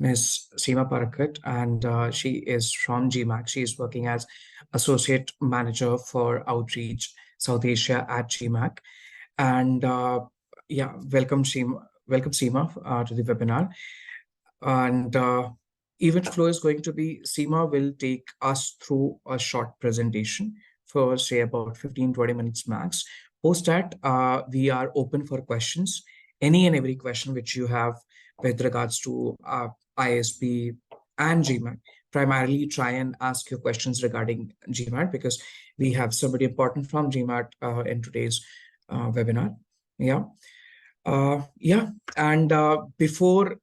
Ms. Seema Parakat, and she is from GMAT. She is working as Associate Manager for Outreach South Asia at GMAT. And yeah, welcome, Seema. Welcome, Seema, to the webinar. And event flow is going to be Seema will take us through a short presentation for say about 15-20 minutes max. Post that, we are open for questions. Any and every question which you have with regards to ISP and GMAT. Primarily try and ask your questions regarding GMAT because we have somebody important from GMAT in today's webinar. Yeah. Yeah, and before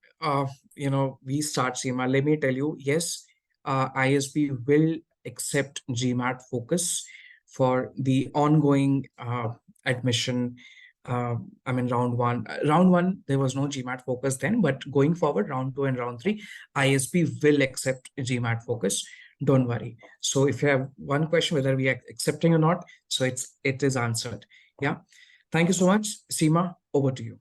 we start, Seema, let me tell you, yes, ISB will accept GMAT focus for the ongoing admission. I mean, round one. Round one, there was no GMAT focus then, but going forward, round two and round three, ISB will accept GMAT focus. Don't worry. So if you have one question whether we are accepting or not, so it is answered. Yeah. Thank you so much, Seema. Over to you.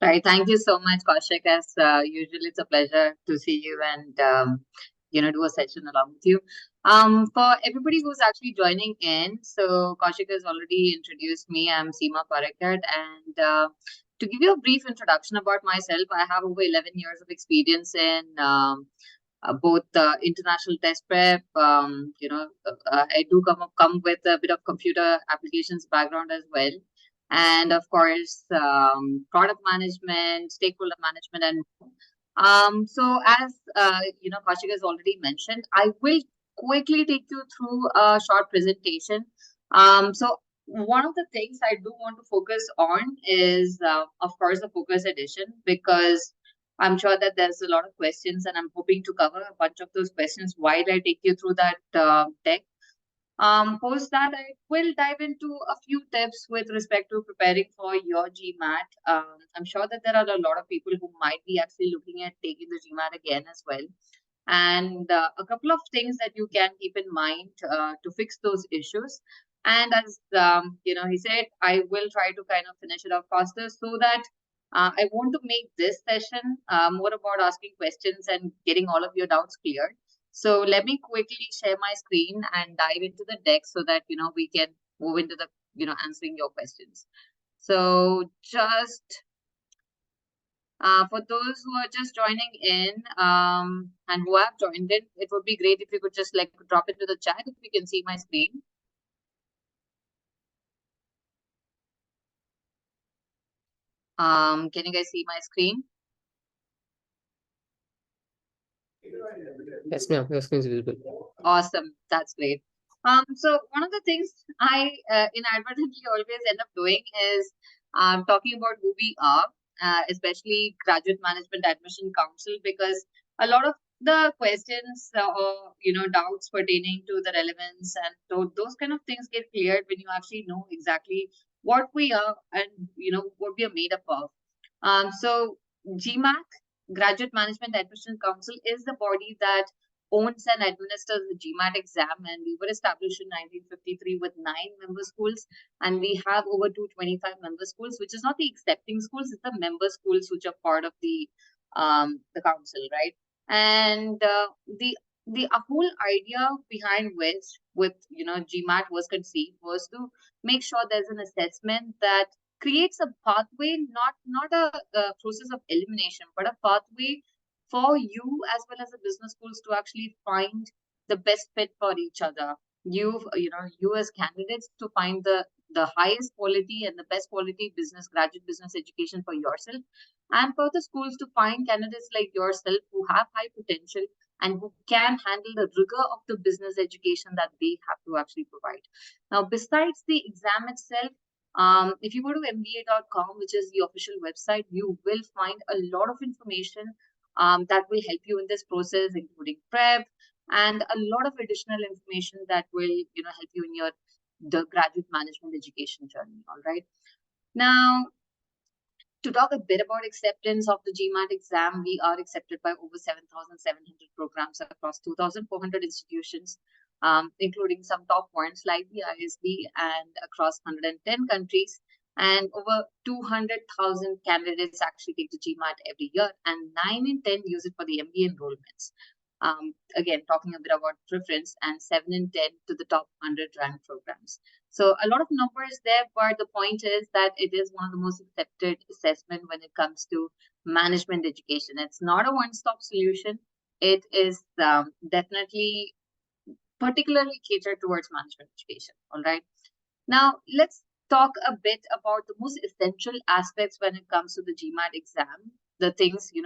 Right. Thank you so much, Kaushik. As usual, it's a pleasure to see you and do a session along with you. For everybody who's actually joining in, so Kaushik has already introduced me. I'm Seema Parakat, and to give you a brief introduction about myself, I have over 11 years of experience in both international test prep. I do come with a bit of computer applications background as well. And of course, product management, stakeholder management, and so as Kaushik has already mentioned, I will quickly take you through a short presentation. So one of the things I do want to focus on is, of course, the focus edition, because I'm sure that there's a lot of questions, and I'm hoping to cover a bunch of those questions while I take you through that deck. Post that, I will dive into a few tips with respect to preparing for your GMAT. I'm sure that there are a lot of people who might be actually looking at taking the GMAT again as well. And a couple of things that you can keep in mind to fix those issues. And as he said, I will try to kind of finish it off faster so that I want to make this session more about asking questions and getting all of your doubts cleared. So let me quickly share my screen and dive into the deck so that, we can move into the, answering your questions. So just for those who are just joining in and who have joined in, it would be great if you could just drop into the chat if you can see my screen. Can you guys see my screen? Yes, ma'am. Your screen is visible. Awesome. That's great. So one of the things I inadvertently always end up doing is talking about who we are, especially Graduate Management Admission Council, because a lot of the questions or doubts pertaining to the relevance and those kind of things get cleared when you actually know exactly what we are and what we are made up of. So GMAT, Graduate Management Admission Council, is the body that owns and administers the GMAT exam, and we were established in 1953 with 9 member schools, and we have over 225 member schools, which is not the accepting schools, it's the member schools which are part of the council, right? And the whole idea behind which with GMAT was conceived was to make sure there's an assessment that creates a pathway, not a process of elimination, but a pathway for you as well as the business schools to actually find the best fit for each other. You as candidates to find the highest quality and the best quality graduate business education for yourself, and for the schools to find candidates like yourself who have high potential and who can handle the rigor of the business education that they have to actually provide. Now, besides the exam itself, if you go to mba.com, which is the official website, you will find a lot of information that will help you in this process, including prep and a lot of additional information that will help you in the graduate management education journey. All right. Now, to talk a bit about acceptance of the GMAT exam, we are accepted by over 7,700 programs across 2,400 institutions, including some top ones like the ISB, and across 110 countries. And over 200,000 candidates actually take the GMAT every year, and 9 in 10 use it for the MBA enrollments. Again, talking a bit about preference, and 7 in 10 to the top 100 ranked programs. So a lot of numbers there, but the point is that it is one of the most accepted assessment when it comes to management education. It's not a one-stop solution. It is definitely particularly catered towards management education. All right. Now, let's talk a bit about the most essential aspects when it comes to the GMAT exam. The things, you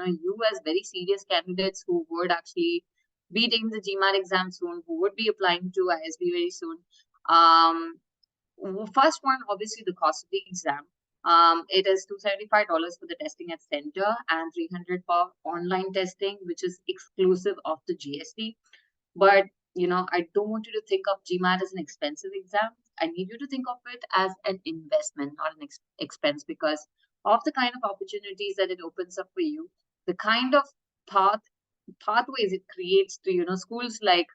as very serious candidates who would actually be taking the GMAT exam soon, who would be applying to ISB very soon. First one, obviously, the cost of the exam. It is $275 for the testing at center and $300 for online testing, which is exclusive of the GST. But, I don't want you to think of GMAT as an expensive exam. I need you to think of it as an investment, not an expense, because of the kind of opportunities that it opens up for you, the kind of pathways it creates to, schools like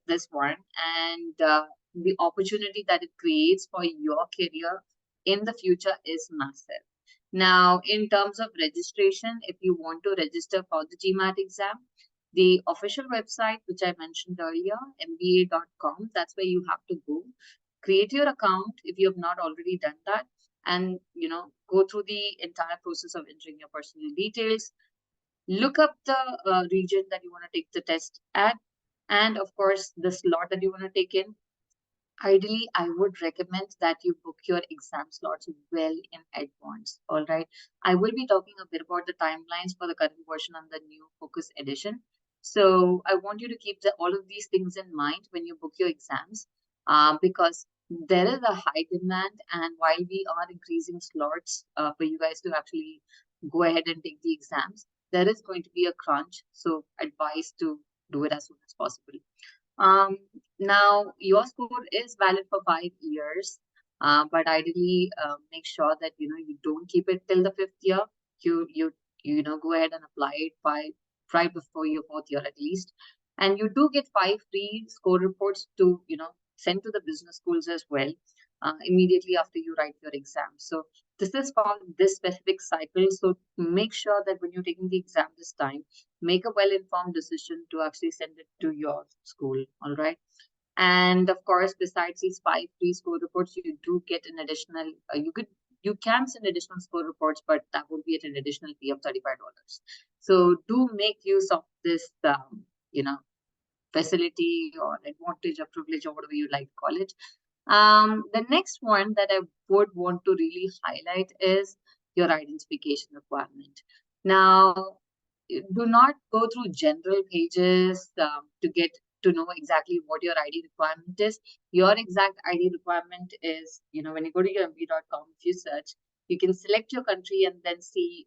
this one, and the opportunity that it creates for your career in the future is massive. Now, in terms of registration, if you want to register for the GMAT exam, the official website, which I mentioned earlier, mba.com, that's where you have to go. Create your account if you have not already done that, and go through the entire process of entering your personal details. Look up the region that you want to take the test at, and of course, the slot that you want to take in. Ideally, I would recommend that you book your exam slots well in advance. All right. I will be talking a bit about the timelines for the current version and the new Focus edition. So I want you to keep all of these things in mind when you book your exams, because there is a high demand. And while we are increasing slots for you guys to actually go ahead and take the exams, there is going to be a crunch. So advise to do it as soon as possible. Now your score is valid for 5 years, but ideally make sure that you don't keep it till the 5th year. You go ahead and apply it right before your 4th year at least, and you do get 5 free score reports to send to the business schools as well immediately after you write your exam. So this is for this specific cycle. So make sure that when you're taking the exam this time, make a well-informed decision to actually send it to your school. All right. And of course, besides these 5 free score reports, you do get an additional, you can send additional score reports, but that would be at an additional fee of $35. So do make use of this, facility or advantage or privilege or whatever you like to call it. The next one that I would want to really highlight is your identification requirement. Now, do not go through general pages to get to know exactly what your ID requirement is. Your exact ID requirement is, when you go to your mba.com, if you search, you can select your country and then see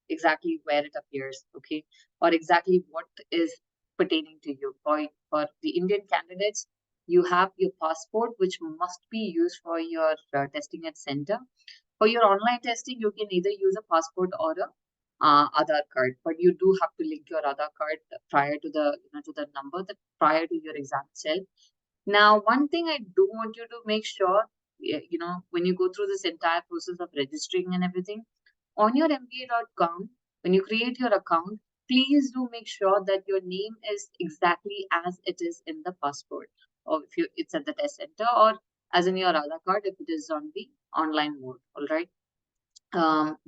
exactly where it appears, okay, or exactly what is pertaining to you. For the Indian candidates, you have your passport, which must be used for your testing at center. For your online testing, you can either use a passport or a Aadhaar card, but you do have to link your Aadhaar card prior to the to the number that prior to your exam itself. Now, one thing I do want you to make sure, when you go through this entire process of registering and everything, on your mba.com, when you create your account, please do make sure that your name is exactly as it is in the passport, or if it's at the test center, or as in your Aadhaar card if it is on the online mode. All right.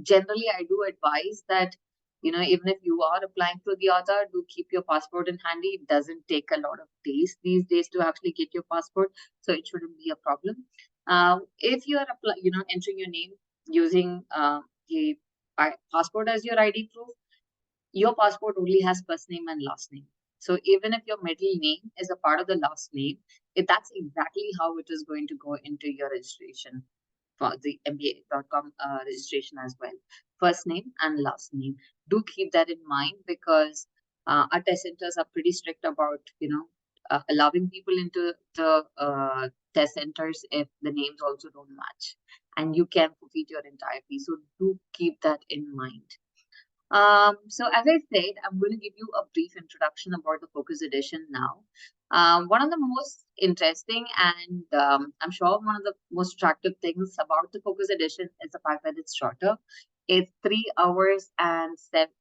Generally, I do advise that, even if you are applying for the Aadhaar, do keep your passport in handy. It doesn't take a lot of days these days to actually get your passport, so it shouldn't be a problem. If you are entering your name using the passport as your ID proof, your passport only has first name and last name. So even if your middle name is a part of the last name, that's exactly how it is going to go into your registration for the mba.com registration as well. First name and last name. Do keep that in mind, because our test centers are pretty strict about, allowing people into the test centers if the names also don't match, and you can forfeit your entire fee. So do keep that in mind. So as I said, I'm going to give you a brief introduction about the Focus Edition now. One of the most interesting and I'm sure one of the most attractive things about the Focus Edition is the fact that it's shorter. It's 3 hours and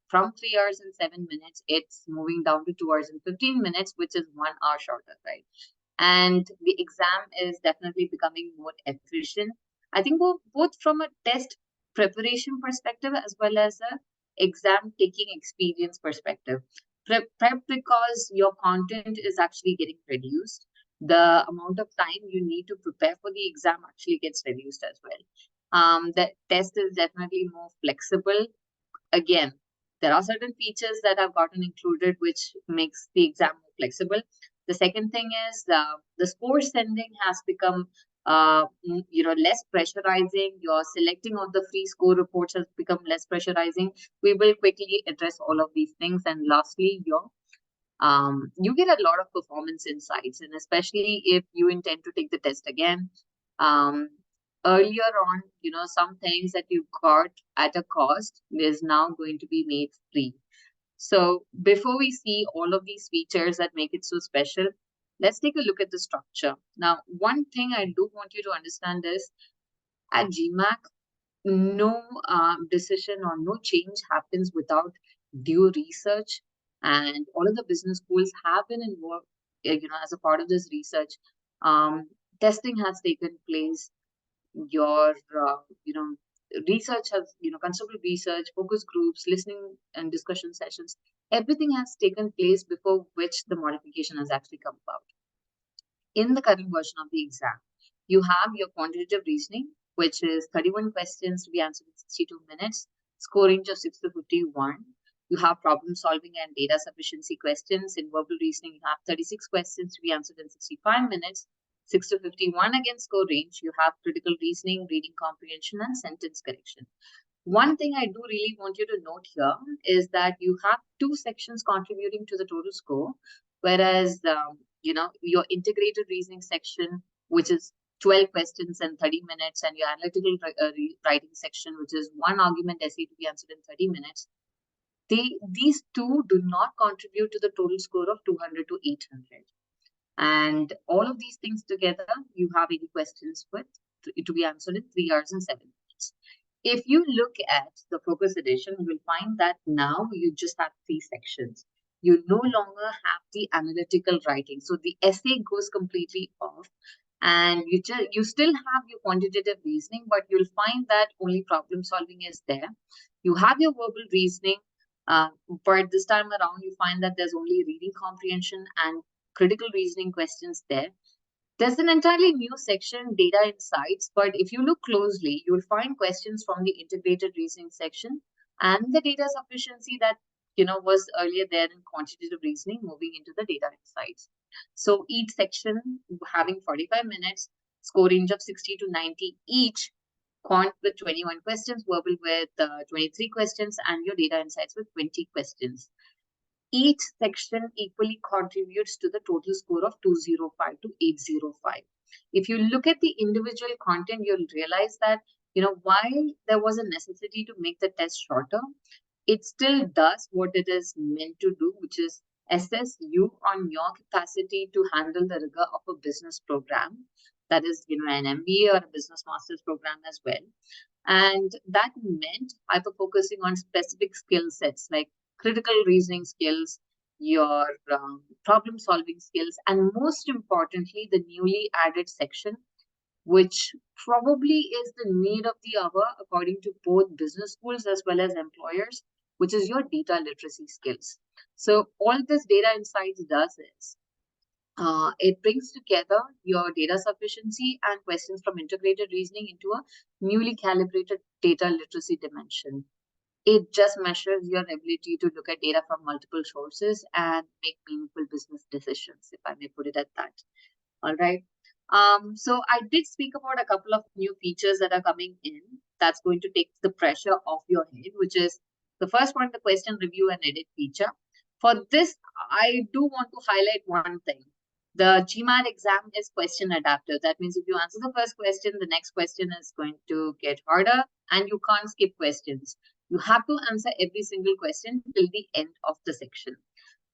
from 3 hours and 7 minutes, it's moving down to 2 hours and 15 minutes, which is 1 hour shorter, right? And the exam is definitely becoming more efficient. I think both from a test preparation perspective as well as a exam taking experience perspective. Prep because your content is actually getting reduced. The amount of time you need to prepare for the exam actually gets reduced as well. The test is definitely more flexible. Again, there are certain features that have gotten included which makes the exam more flexible. The second thing is the score sending has become less pressurizing. Your selecting of the free score reports has become less pressurizing. We will quickly address all of these things. And lastly, you get a lot of performance insights, and especially if you intend to take the test again. Um, Earlier on, some things that you got at a cost is now going to be made free. So before we see all of these features that make it so special, let's take a look at the structure. Now, one thing I do want you to understand is at GMAT, no decision or no change happens without due research, and all of the business schools have been involved, as a part of this research. Testing has taken place. Your, research has, considerable research, focus groups, listening and discussion sessions. Everything has taken place before which the modification has actually come about. In the current version of the exam, you have your quantitative reasoning, which is 31 questions to be answered in 62 minutes, score range of 6 to 51. You have problem solving and data sufficiency questions. In verbal reasoning, you have 36 questions to be answered in 65 minutes, 6 to 51 again score range. You have critical reasoning, reading comprehension, and sentence correction. One thing I do really want you to note here is that you have two sections contributing to the total score, whereas your integrated reasoning section, which is 12 questions and 30 minutes, and your analytical writing section, which is one argument essay to be answered in 30 minutes, these two do not contribute to the total score of 200 to 800. And all of these things together, you have 80 questions with to be answered in 3 hours and 7 minutes. If you look at the Focus Edition, you will find that now you just have 3 sections. You no longer have the analytical writing. So the essay goes completely off, and you still have your quantitative reasoning, but you'll find that only problem solving is there. You have your verbal reasoning, but this time around you find that there's only reading comprehension and critical reasoning questions there. There's an entirely new section, data insights, but if you look closely, you'll find questions from the integrated reasoning section and the data sufficiency that was earlier there in quantitative reasoning moving into the data insights. So each section having 45 minutes, score range of 60 to 90 each, quant with 21 questions, verbal with 23 questions, and your data insights with 20 questions. Each section equally contributes to the total score of 205 to 805. If you look at the individual content, you'll realize that, while there was a necessity to make the test shorter, it still does what it is meant to do, which is assess you on your capacity to handle the rigor of a business program. That is, an MBA or a business master's program as well. And that meant hyper focusing on specific skill sets like critical reasoning skills, your problem solving skills, and most importantly, the newly added section, which probably is the need of the hour according to both business schools as well as employers, which is your data literacy skills. So all this data insights does is it brings together your data sufficiency and questions from integrated reasoning into a newly calibrated data literacy dimension. It just measures your ability to look at data from multiple sources and make meaningful business decisions, if I may put it at that. All right. So I did speak about a couple of new features that are coming in that's going to take the pressure off your head, which is the first one, the question review and edit feature. For this, I do want to highlight one thing. The GMAT exam is question adaptive. That means if you answer the first question, the next question is going to get harder and you can't skip questions. You have to answer every single question till the end of the section.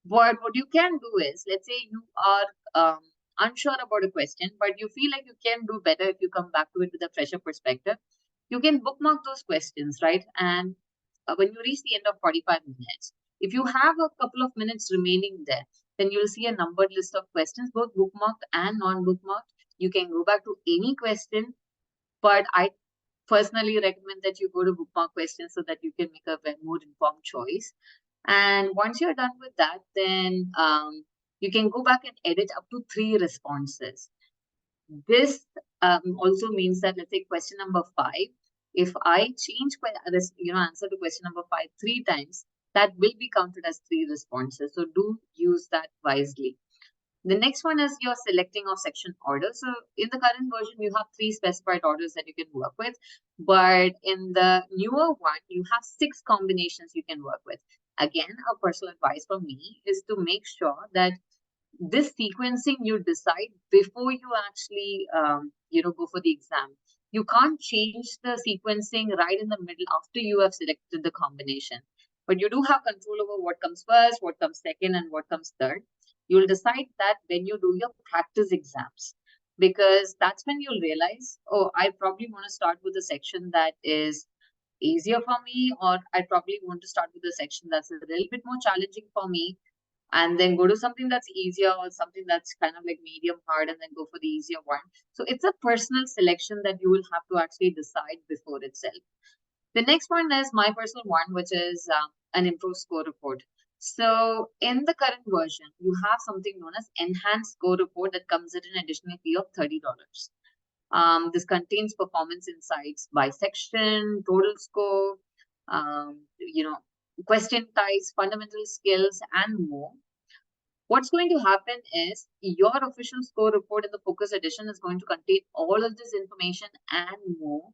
But what you can do is, let's say you are unsure about a question, but you feel like you can do better if you come back to it with a fresher perspective. You can bookmark those questions, right? And when you reach the end of 45 minutes, if you have a couple of minutes remaining there, then you'll see a numbered list of questions, both bookmarked and non-bookmarked. You can go back to any question, but I personally recommend that you go to bookmark questions so that you can make a more informed choice. And once you're done with that, then you can go back and edit up to 3 responses. This also means that, let's say, question number 5, if I change answer to question number 5 3 times, that will be counted as 3 responses. So do use that wisely. The next one is your selecting of section order. So in the current version, you have 3 specified orders that you can work with. But in the newer one, you have 6 combinations you can work with. Again, a personal advice from me is to make sure that this sequencing you decide before you actually, go for the exam. You can't change the sequencing right in the middle after you have selected the combination. But you do have control over what comes first, what comes second, and what comes third. You'll decide that when you do your practice exams, because that's when you'll realize, oh, I probably want to start with a section that is easier for me, or I probably want to start with a section that's a little bit more challenging for me, and then go to something that's easier or something that's kind of like medium hard, and then go for the easier one. So it's a personal selection that you will have to actually decide before itself. The next one is my personal one, which is an improved score report. So in the current version, you have something known as enhanced score report that comes at an additional fee of $30. This contains performance insights by section, total score, question types, fundamental skills, and more. What's going to happen is your official score report in the focus edition is going to contain all of this information and more,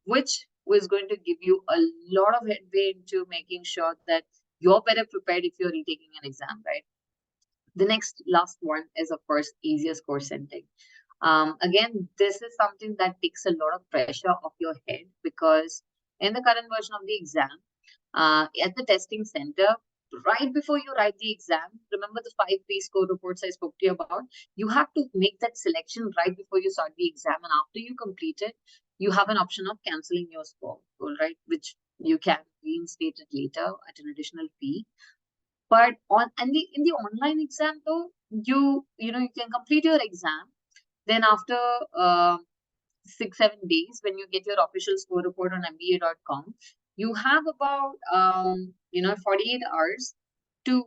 which is going to give you a lot of headway into making sure that you're better prepared if you're retaking an exam, right? The last one is, of course, easier score sending. Again, this is something that takes a lot of pressure off your head, because in the current version of the exam, at the testing center, right before you write the exam, remember the 5 pre-score reports I spoke to you about? You have to make that selection right before you start the exam, and after you complete it, you have an option of canceling your score, all right, which you can reinstate it later at an additional fee. But in the online exam, though, you can complete your exam. Then after 6-7 days, when you get your official score report on mba.com, you have about 48 hours to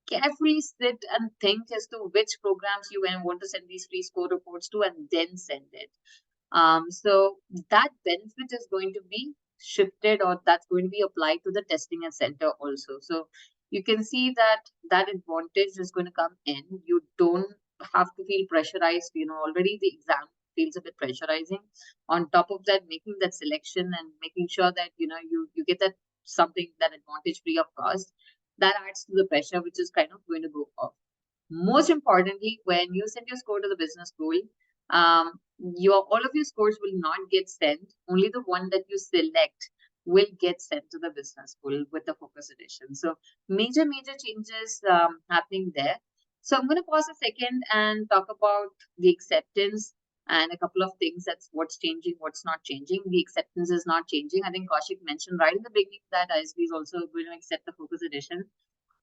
carefully sit and think as to which programs you want to send these free score reports to, and then send it. So that benefit is going to be shifted, or that's going to be applied to the testing and center also. So you can see that advantage is going to come in. You don't have to feel pressurized. Already the exam feels a bit pressurizing. On top of that, making that selection and making sure that you get that advantage free of cost, that adds to the pressure, which is kind of going to go off. Most importantly, when you send your score to the business school, all of your scores will not get sent. Only the one that you select will get sent to the business school with the focus edition. So major changes happening there. So I'm going to pause a second and talk about the acceptance and a couple of things. That's what's changing, what's not changing. The acceptance is not changing. I think Kaushik mentioned right in the beginning that ISB is also going to accept the focus edition.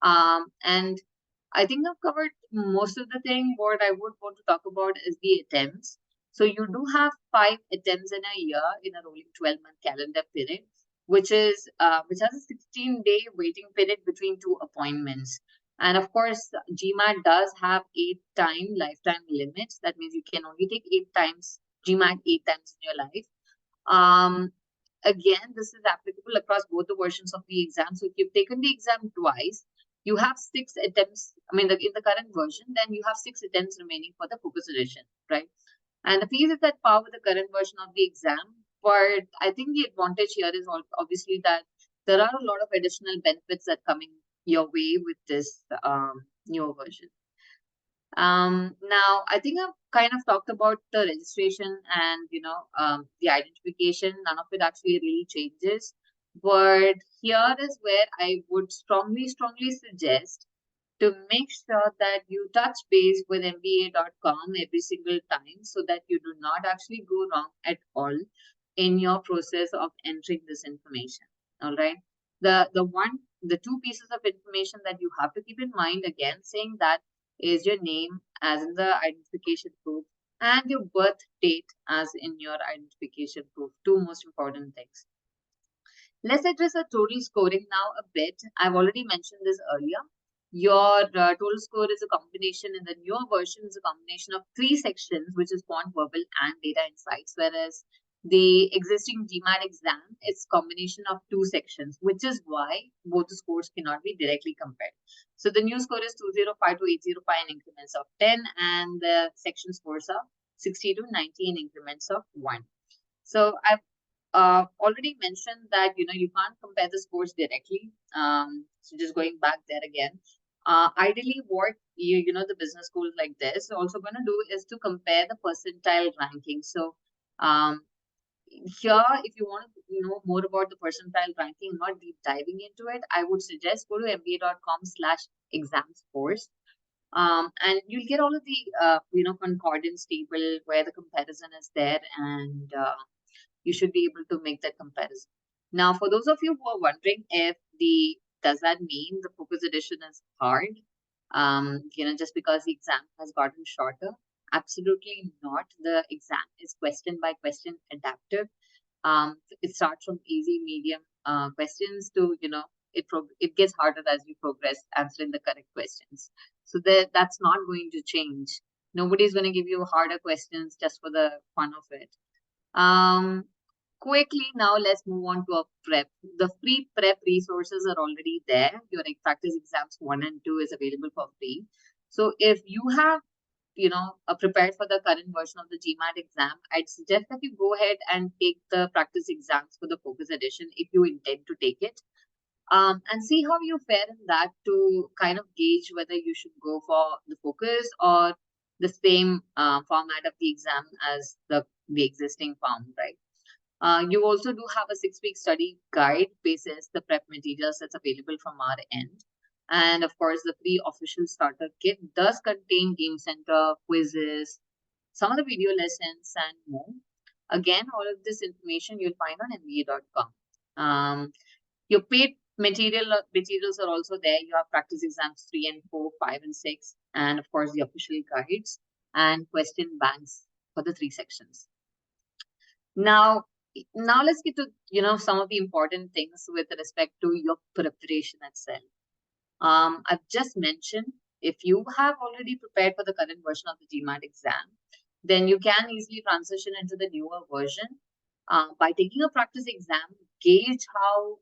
And I think I've covered most of the thing. What I would want to talk about is the attempts. So you do have 5 attempts in a year in a rolling 12-month calendar period, which has a 16-day waiting period between 2 appointments. And of course, GMAT does have 8-time lifetime limits. That means you can only take 8 times GMAT 8 times in your life. Again, this is applicable across both the versions of the exam. So if you've taken the exam twice, you have 6 attempts. In the current version, then you have 6 attempts remaining for the focus edition, right? And the fees is at par with the current version of the exam. But I think the advantage here is obviously that there are a lot of additional benefits that coming your way with this newer version. Now, I think I've kind of talked about the registration and, the identification. None of it actually really changes. But here is where I would strongly suggest to make sure that you touch base with MBA.com every single time so that you do not actually go wrong at all in your process of entering this information. All right. The two pieces of information that you have to keep in mind, again, saying that is your name as in the identification proof and your birth date as in your identification proof. Two most important things. Let's address the total scoring now a bit. I've already mentioned this earlier. Your total score is a combination in the newer version is a combination of 3 sections, which is quant, verbal, and data insights, whereas the existing GMAT exam is combination of 2 sections, which is why both the scores cannot be directly compared. So the new score is 205 to 805 in increments of 10, and the section scores are 60 to 90 in increments of 1. So I've already mentioned that you can't compare the scores directly. So just going back there again, ideally what the business schools like this are also going to do is to compare the percentile ranking. So here, if you want to know more about the percentile ranking, not deep diving into it, I would suggest go to mba.com/exam scores. And you'll get all of the concordance table where the comparison is there, and you should be able to make that comparison. Now, for those of you who are wondering if does that mean the focus edition is hard? Just because the exam has gotten shorter? Absolutely not. The exam is question by question adaptive. It starts from easy, medium questions to, it gets harder as you progress answering the correct questions. So that's not going to change. Nobody's going to give you harder questions just for the fun of it. Quickly, now let's move on to a prep. The free prep resources are already there. Your practice exams 1 and 2 is available for free. So if you have, prepared for the current version of the GMAT exam, I'd suggest that you go ahead and take the practice exams for the focus edition if you intend to take it. And see how you fare in that to kind of gauge whether you should go for the focus or the same format of the exam as the existing form, right? You also do have a 6-week study guide basis the prep materials that's available from our end. And of course, the free official starter kit does contain game center, quizzes, some of the video lessons, and more. Again, all of this information you'll find on mba.com. Your paid materials are also there. You have practice exams 3 and 4, 5 and 6, and of course the official guides and question banks for the 3 sections. Now let's get to some of the important things with respect to your preparation itself. I've just mentioned if you have already prepared for the current version of the GMAT exam, then you can easily transition into the newer version. By taking a practice exam, gauge how,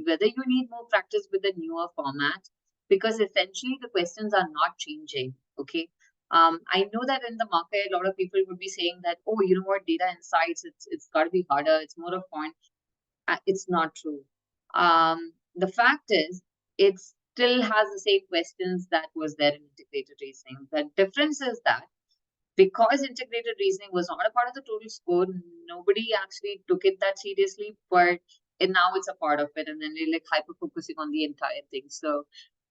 whether you need more practice with the newer format, because essentially the questions are not changing, okay? I know that in the market, a lot of people would be saying that, oh, you know what, data insights, it's got to be harder, it's more of point. It's not true. The fact is, it still has the same questions that was there in integrated reasoning. The difference is that because integrated reasoning was not a part of the total score, nobody actually took it that seriously, but now it's a part of it, and then they're like hyper focusing on the entire thing. So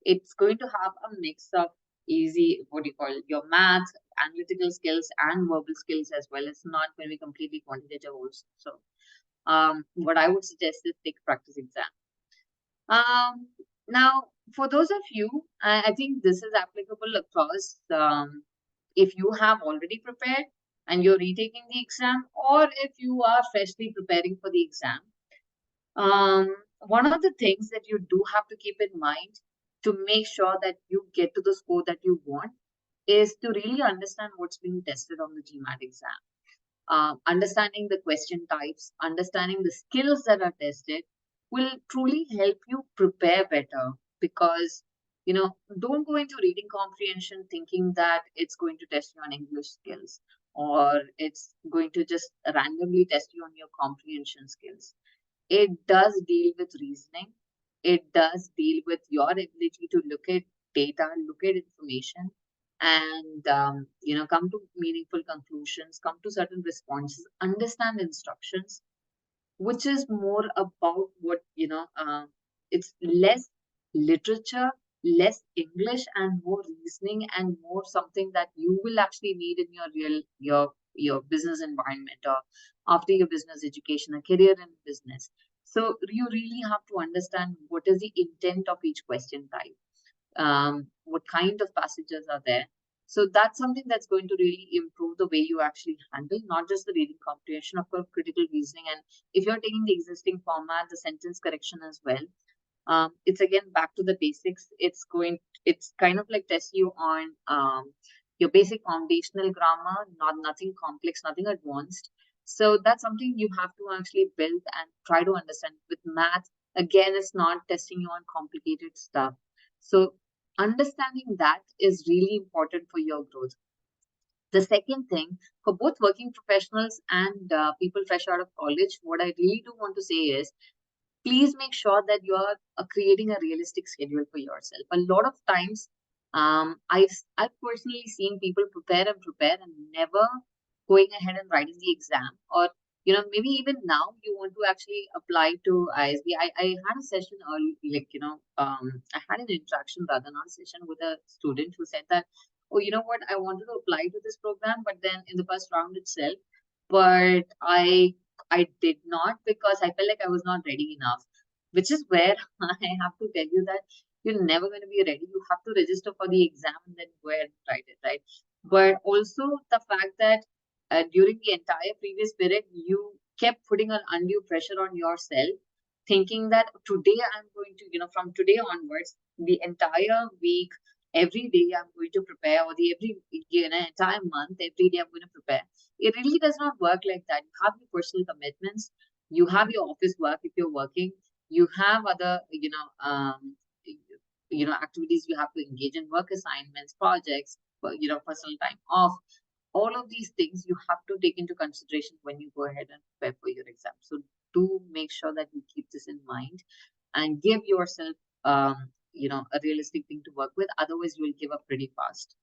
it's going to have a mix of easy, what do you call it, your math, analytical skills, and verbal skills as well. It's not going to be completely quantitative also. So what I would suggest is take practice exam. Now, for those of you, I think this is applicable across if you have already prepared and you're retaking the exam, or if you are freshly preparing for the exam. One of the things that you do have to keep in mind to make sure that you get to the score that you want is to really understand what's being tested on the GMAT exam. Understanding the question types, understanding the skills that are tested will truly help you prepare better, because don't go into reading comprehension thinking that it's going to test you on English skills, or it's going to just randomly test you on your comprehension skills. It does deal with reasoning. It does deal with your ability to look at data, look at information, and come to meaningful conclusions, come to certain responses, understand instructions. which is more about what, it's less literature, less English, and more reasoning, and more something that you will actually need in your your business environment, or after your business education, a career in business. So you really have to understand what is the intent of each question type, what kind of passages are there. So that's something that's going to really improve the way you actually handle not just the reading comprehension, of course, critical reasoning, and if you're taking the existing format, the sentence correction as well. It's again back to the basics. It's kind of like test you on your basic foundational grammar, not nothing complex, nothing advanced. So that's something you have to actually build and try to understand. With math, again, it's not testing you on complicated stuff. So understanding that is really important for your growth. The second thing, for both working professionals and people fresh out of college, what I really do want to say is, please make sure that you are creating a realistic schedule for yourself. A lot of times, I've personally seen people prepare and never going ahead and writing the exam, or maybe even now you want to actually apply to ISB. I had a session early, like I had an interaction, rather not a session, with a student who said that, oh, you know what, I wanted to apply to this program, but then in the first round itself, but I did not, because I felt like I was not ready enough, which is where I have to tell you that you're never going to be ready. You have to register for the exam and then go ahead and write it, right? But also the fact that during the entire previous period, you kept putting an undue pressure on yourself, thinking that today I'm going to, from today onwards, the entire week, every day I'm going to prepare, or the every entire month, every day I'm going to prepare. It really does not work like that. You have your personal commitments, you have your office work if you're working, you have other, activities you have to engage in, work assignments, projects, personal time off. All of these things you have to take into consideration when you go ahead and prepare for your exam. So do make sure that you keep this in mind and give yourself, a realistic thing to work with. Otherwise, you will give up pretty fast.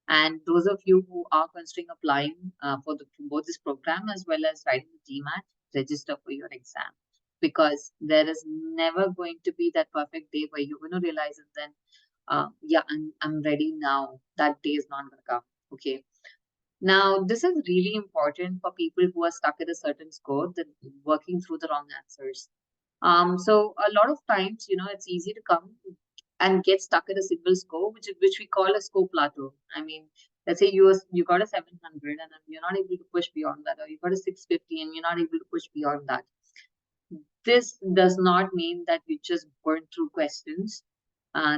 And those of you who are considering applying for both this program as well as writing the GMAT, register for your exam, because there is never going to be that perfect day where you're going to realize it. Then, yeah, I'm ready now. That day is not going to come. Okay. Now, this is really important for people who are stuck at a certain score, that working through the wrong answers. So a lot of times, it's easy to come and get stuck at a single score, which we call a score plateau. I mean, let's say you got a 700 and you're not able to push beyond that, or you got a 650 and you're not able to push beyond that. This does not mean that you just burn through questions.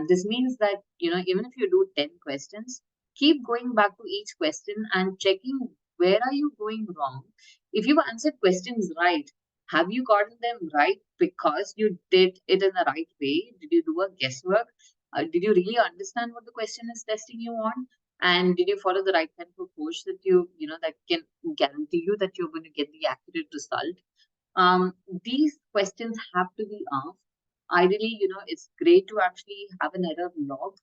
This means that, even if you do 10 questions, keep going back to each question and checking where are you going wrong. If you've answered questions right, have you gotten them right because you did it in the right way? Did you do a guesswork? Did you really understand what the question is testing you on? And did you follow the right kind of approach that that can guarantee you that you're going to get the accurate result? These questions have to be asked. Ideally, it's great to actually have an error log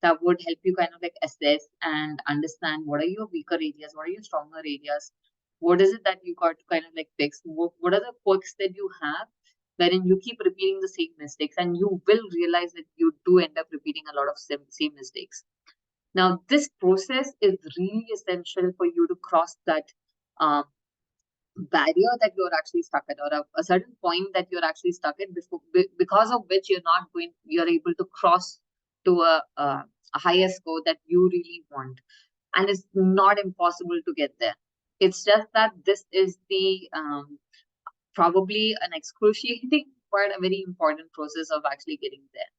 that would help you kind of like assess and understand what are your weaker areas, what are your stronger areas, what is it that you got to kind of like fix, what are the quirks that you have, wherein you keep repeating the same mistakes, and you will realize that you do end up repeating a lot of same mistakes. Now, this process is really essential for you to cross that um, barrier that you're actually stuck at, or a certain point that you're actually stuck at, because of which you're able to cross to a higher score that you really want. And it's not impossible to get there. It's just that this is the probably an excruciating but a very important process of actually getting there.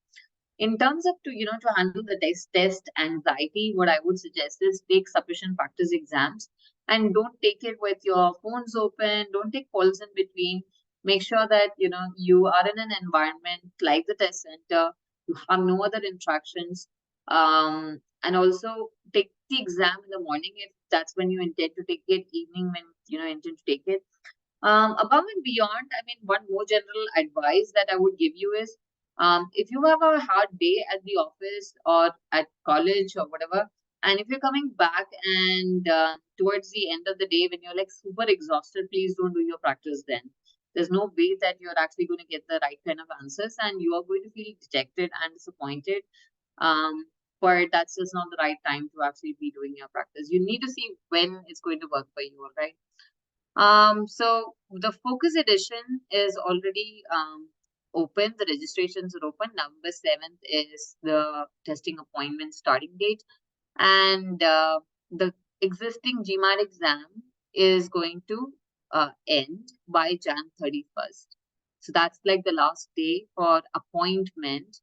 In terms of to handle the test anxiety, what I would suggest is take sufficient practice exams, and don't take it with your phones open. Don't take calls in between. Make sure that you are in an environment like the test center. You have no other interactions. And also take the exam in the morning if that's when you intend to take it. Evening when intend to take it. Above and beyond, I mean, one more general advice that I would give you is, if you have a hard day at the office or at college or whatever, and if you're coming back and towards the end of the day when you're like super exhausted, please don't do your practice then. There's no way that you're actually going to get the right kind of answers, and you are going to feel dejected and disappointed. But that's just not the right time to actually be doing your practice. You need to see when it's going to work for you, all right? So the focus edition is already open. The registrations are open. November 7th is the testing appointment starting date. And the existing GMAT exam is going to end by Jan 31st. So that's like the last day for appointment.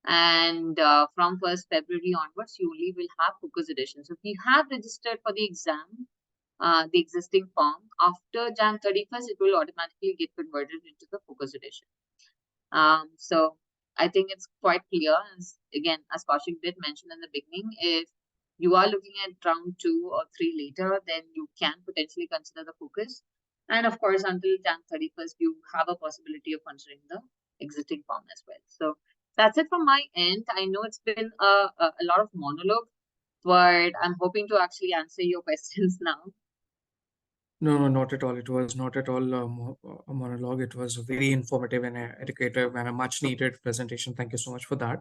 And from 1st February onwards, you only will have focus edition. So if you have registered for the exam, the existing form, after Jan 31st, it will automatically get converted into the focus edition. So I think it's quite clear, again, as Kaushik did mention in the beginning, if you are looking at round 2 or 3 later, then you can potentially consider the focus. And of course, until Jan 31st, you have a possibility of considering the existing form as well. So that's it from my end. I know it's been a lot of monologue, but I'm hoping to actually answer your questions now. No, not at all. It was not at all a monologue. It was a very informative and educative and a much needed presentation. Thank you so much for that.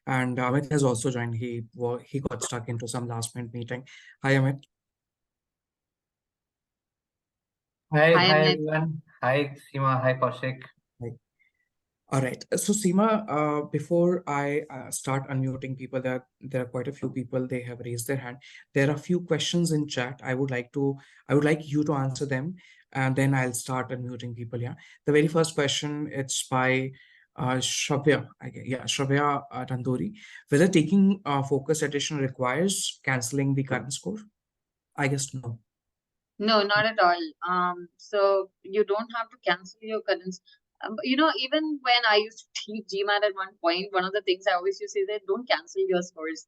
And Amit has also joined. He got stuck into some last minute meeting. Hi, Amit. Hi, Hi, hi Amit. everyone. Hi, Seema. Hi, Kaushik. Hi. All right. So Seema, before I start unmuting people, there are quite a few people. They have raised their hand. There are a few questions in chat. I would like you to answer them, and then I'll start unmuting people. Yeah. The very first question, it's by Shravya. Shravya Tanduri. Whether taking focus edition requires canceling the current score? I guess no. No, not at all. So you don't have to cancel your current. Even when I used to teach GMAT at one point, one of the things I always used to say that don't cancel your scores.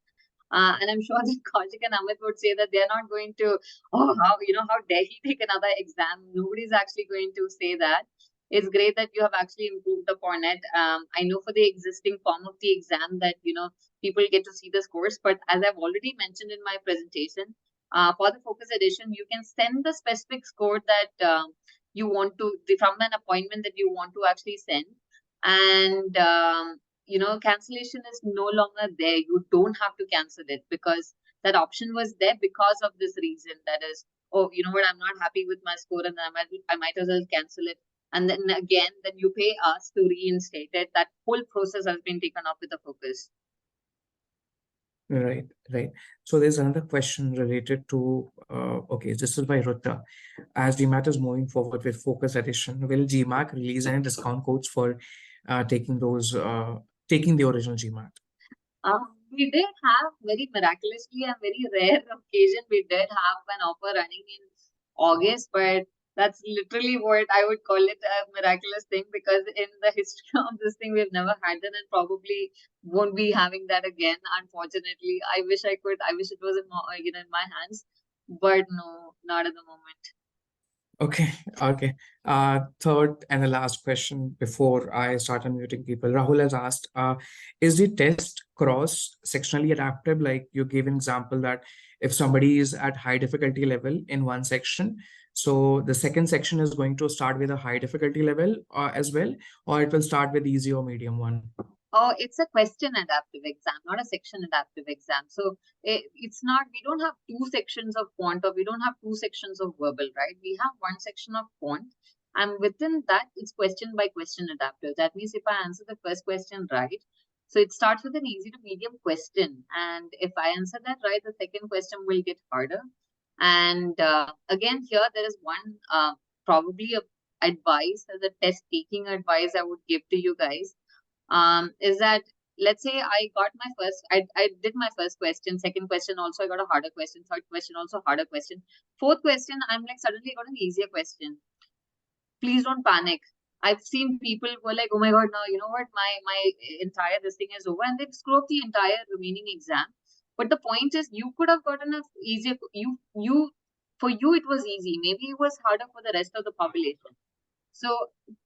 And I'm sure that Kaushik and Amit would say that they're not going to, how dare he take another exam? Nobody's actually going to say that. It's great that you have actually improved the format. I know for the existing form of the exam that, people get to see the scores, but as I've already mentioned in my presentation, for the focus edition, you can send the specific score that you want to, from an appointment that you want to actually send. And cancellation is no longer there. You don't have to cancel it because that option was there because of this reason. That is, oh, you know what, I'm not happy with my score, and I might as well cancel it. And then again, then you pay us to reinstate it. That whole process has been taken off with the focus. Right, right. So there's another question related to, okay, this is by Rutra. As GMAT is moving forward with Focus Edition, will GMAT release any discount codes for taking taking the original GMAT? We did have very miraculously and very rare occasion, we did have an offer running in August, but that's literally what I would call it a miraculous thing because in the history of this thing, we've never had that and probably won't be having that again. Unfortunately, I wish I could. I wish it was in my hands, but no, not at the moment. Okay, okay. Third and the last question before I start unmuting people. Rahul has asked, is the test cross-sectionally adaptive? Like you gave an example that if somebody is at high difficulty level in one section, so the second section is going to start with a high difficulty level as well, or it will start with easy or medium one? Oh, it's a question adaptive exam, not a section adaptive exam. So it's not, we don't have two sections of quant or we don't have two sections of verbal, right? We have one section of quant. And within that, it's question by question adaptive. That means if I answer the first question right, so it starts with an easy to medium question. And if I answer that right, the second question will get harder. And again, here there is one probably a advice as a test taking advice I would give to you guys is that let's say I did my first question, second question also I got a harder question, third question also harder question, fourth question I'm like suddenly got an easier question. Please don't panic. I've seen people who are like, oh my god, now you know what, my entire this thing is over, and they screw up the entire remaining exam. But the point is, you could have gotten a easier. For you it was easy. Maybe it was harder for the rest of the population. So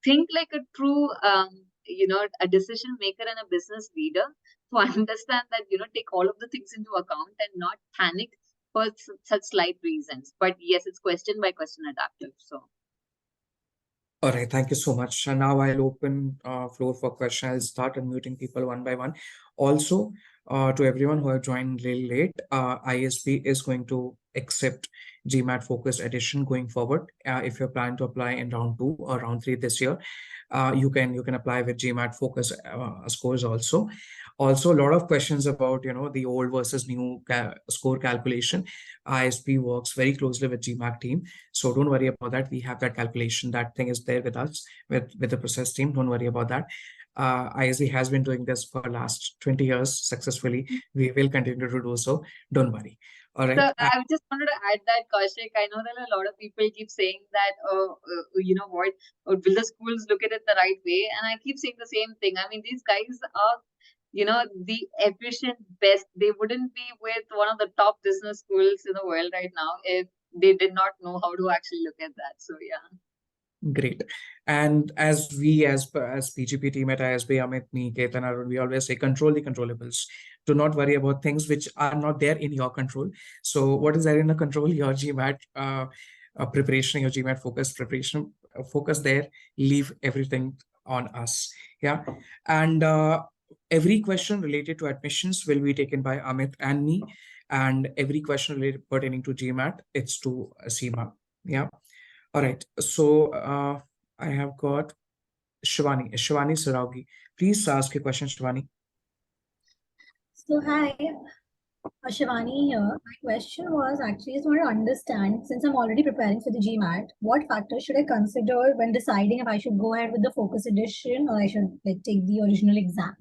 think like a true, a decision maker and a business leader to understand that, take all of the things into account and not panic for such slight reasons. But yes, it's question by question adaptive. So. All right, thank you so much. And now I'll open floor for questions. I'll start unmuting people one by one. Also, to everyone who have joined really late, ISB is going to accept GMAT focused edition going forward. If you're planning to apply in round 2 or round 3 this year, you can apply with GMAT focus scores also. Also, a lot of questions about the old versus new score calculation. ISB works very closely with GMAT team, so don't worry about that. We have that calculation. That thing is there with us, with the process team. Don't worry about that. ISB has been doing this for last 20 years successfully. We will continue to do so. Don't worry. All So right. I just wanted to add that, Kaushik, I know that a lot of people keep saying that, you know what, will the schools look at it the right way? And I keep saying the same thing. I mean, these guys are, the efficient best. They wouldn't be with one of the top business schools in the world right now if they did not know how to actually look at that. So yeah. Great. And as we, as PGP team at ISB, Amit, me, Ketan, Arun, we always say control the controllables. Do not worry about things which are not there in your control. So what is there in the control? Your GMAT preparation, your GMAT focus preparation, focus there. Leave everything on us. Yeah. And every question related to admissions will be taken by Amit and me. And every question related pertaining to GMAT, it's to Seema. Yeah. All right. So I have got Shivani Saraugi. Please ask a question, Shivani. So hi, Shivani here. My question was actually just want to understand, since I'm already preparing for the GMAT, what factors should I consider when deciding if I should go ahead with the focus edition or I should like take the original exam?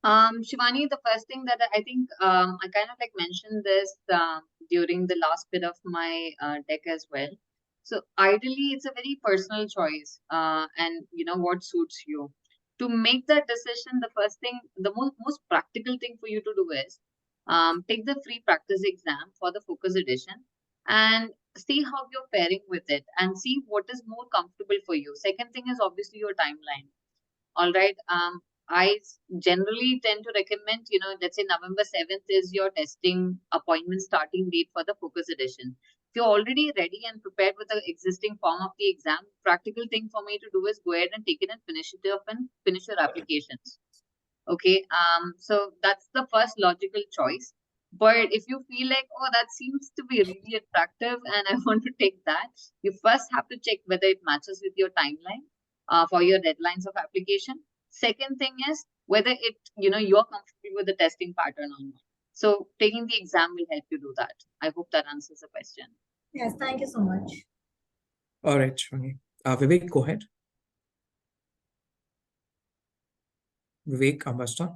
Shivani, the first thing that I think I kind of like mentioned this during the last bit of my deck as well. So ideally, it's a very personal choice, and you know what suits you. To make that decision, the first thing, the most practical thing for you to do is take the free practice exam for the focus edition and see how you're pairing with it and see what is more comfortable for you. Second thing is obviously your timeline. All right. Generally tend to recommend, let's say November 7th is your testing appointment starting date for the focus edition. If you're already ready and prepared with the existing form of the exam, practical thing for me to do is go ahead and take it and finish it up and finish your applications. Okay. So that's the first logical choice. But if you feel like, oh, that seems to be really attractive and I want to take that, you first have to check whether it matches with your timeline for your deadlines of application. Second thing is whether you're comfortable with the testing pattern or not. So taking the exam will help you do that. I hope that answers the question. Yes, thank you so much. All right, Shivani. Vivek, go ahead. Vivek Ambassador.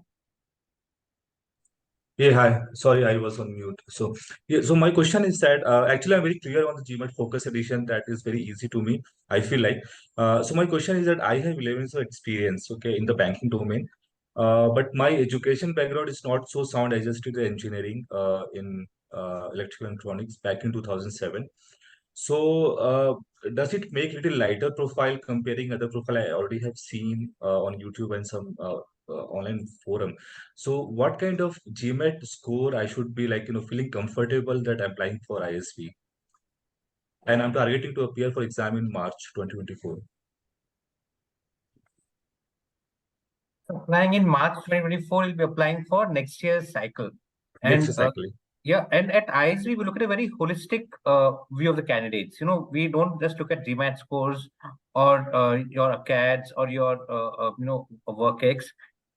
Yeah, hi. Sorry, I was on mute. So, yeah, so my question is that actually I'm very clear on the GMAT Focus Edition. That is very easy to me. I feel like. So my question is that I have 11 years of experience, okay, in the banking domain. But my education background is not so sound. I just did engineering in electrical electronics back in 2007. So, does it make little lighter profile comparing other profile I already have seen on YouTube and some online forum? So, what kind of GMAT score I should be like, feeling comfortable that I'm applying for ISB? And I'm targeting to appear for exam in March 2024. Applying in March 2024, you'll be applying for next year's cycle. Next And cycle. yeah, and at ISB, we look at a very holistic view of the candidates. We don't just look at GMAT scores or your ACADS or your WorkX.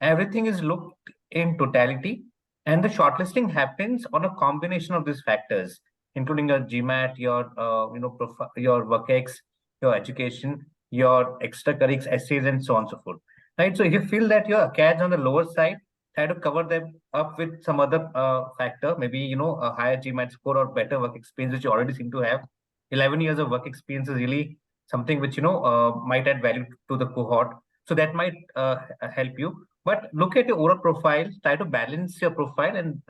Everything is looked in totality, and the shortlisting happens on a combination of these factors, including your GMAT, your your WorkX, your education, your extracurriculars, essays, and so on and so forth. Right. So if you feel that your ACADS on the lower side, try to cover them up with some other factor, maybe a higher GMAT score or better work experience, which you already seem to have. 11 years of work experience is really something which might add value to the cohort, so that might help you. But look at your overall profile, try to balance your profile, and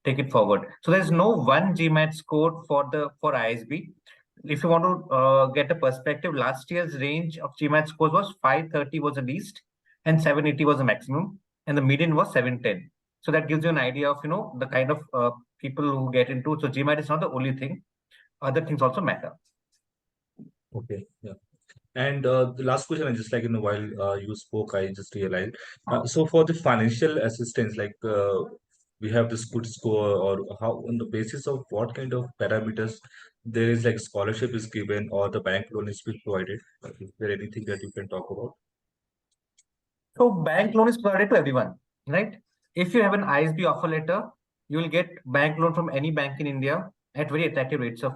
take it forward. So there's no one GMAT score for ISB. If you want to get a perspective, last year's range of GMAT scores was 530 was the least and 780 was the maximum, and the median was 710. So that gives you an idea of the kind of people who get into. So GMAT is not the only thing; other things also matter. Okay, yeah. And the last question, I just like while you spoke, I just realized. So for the financial assistance, we have this good score, or how on the basis of what kind of parameters there is like scholarship is given or the bank loan is being provided? Is there anything that you can talk about? So bank loan is provided to everyone, right? If you have an ISB offer letter, you will get bank loan from any bank in India at very attractive rates of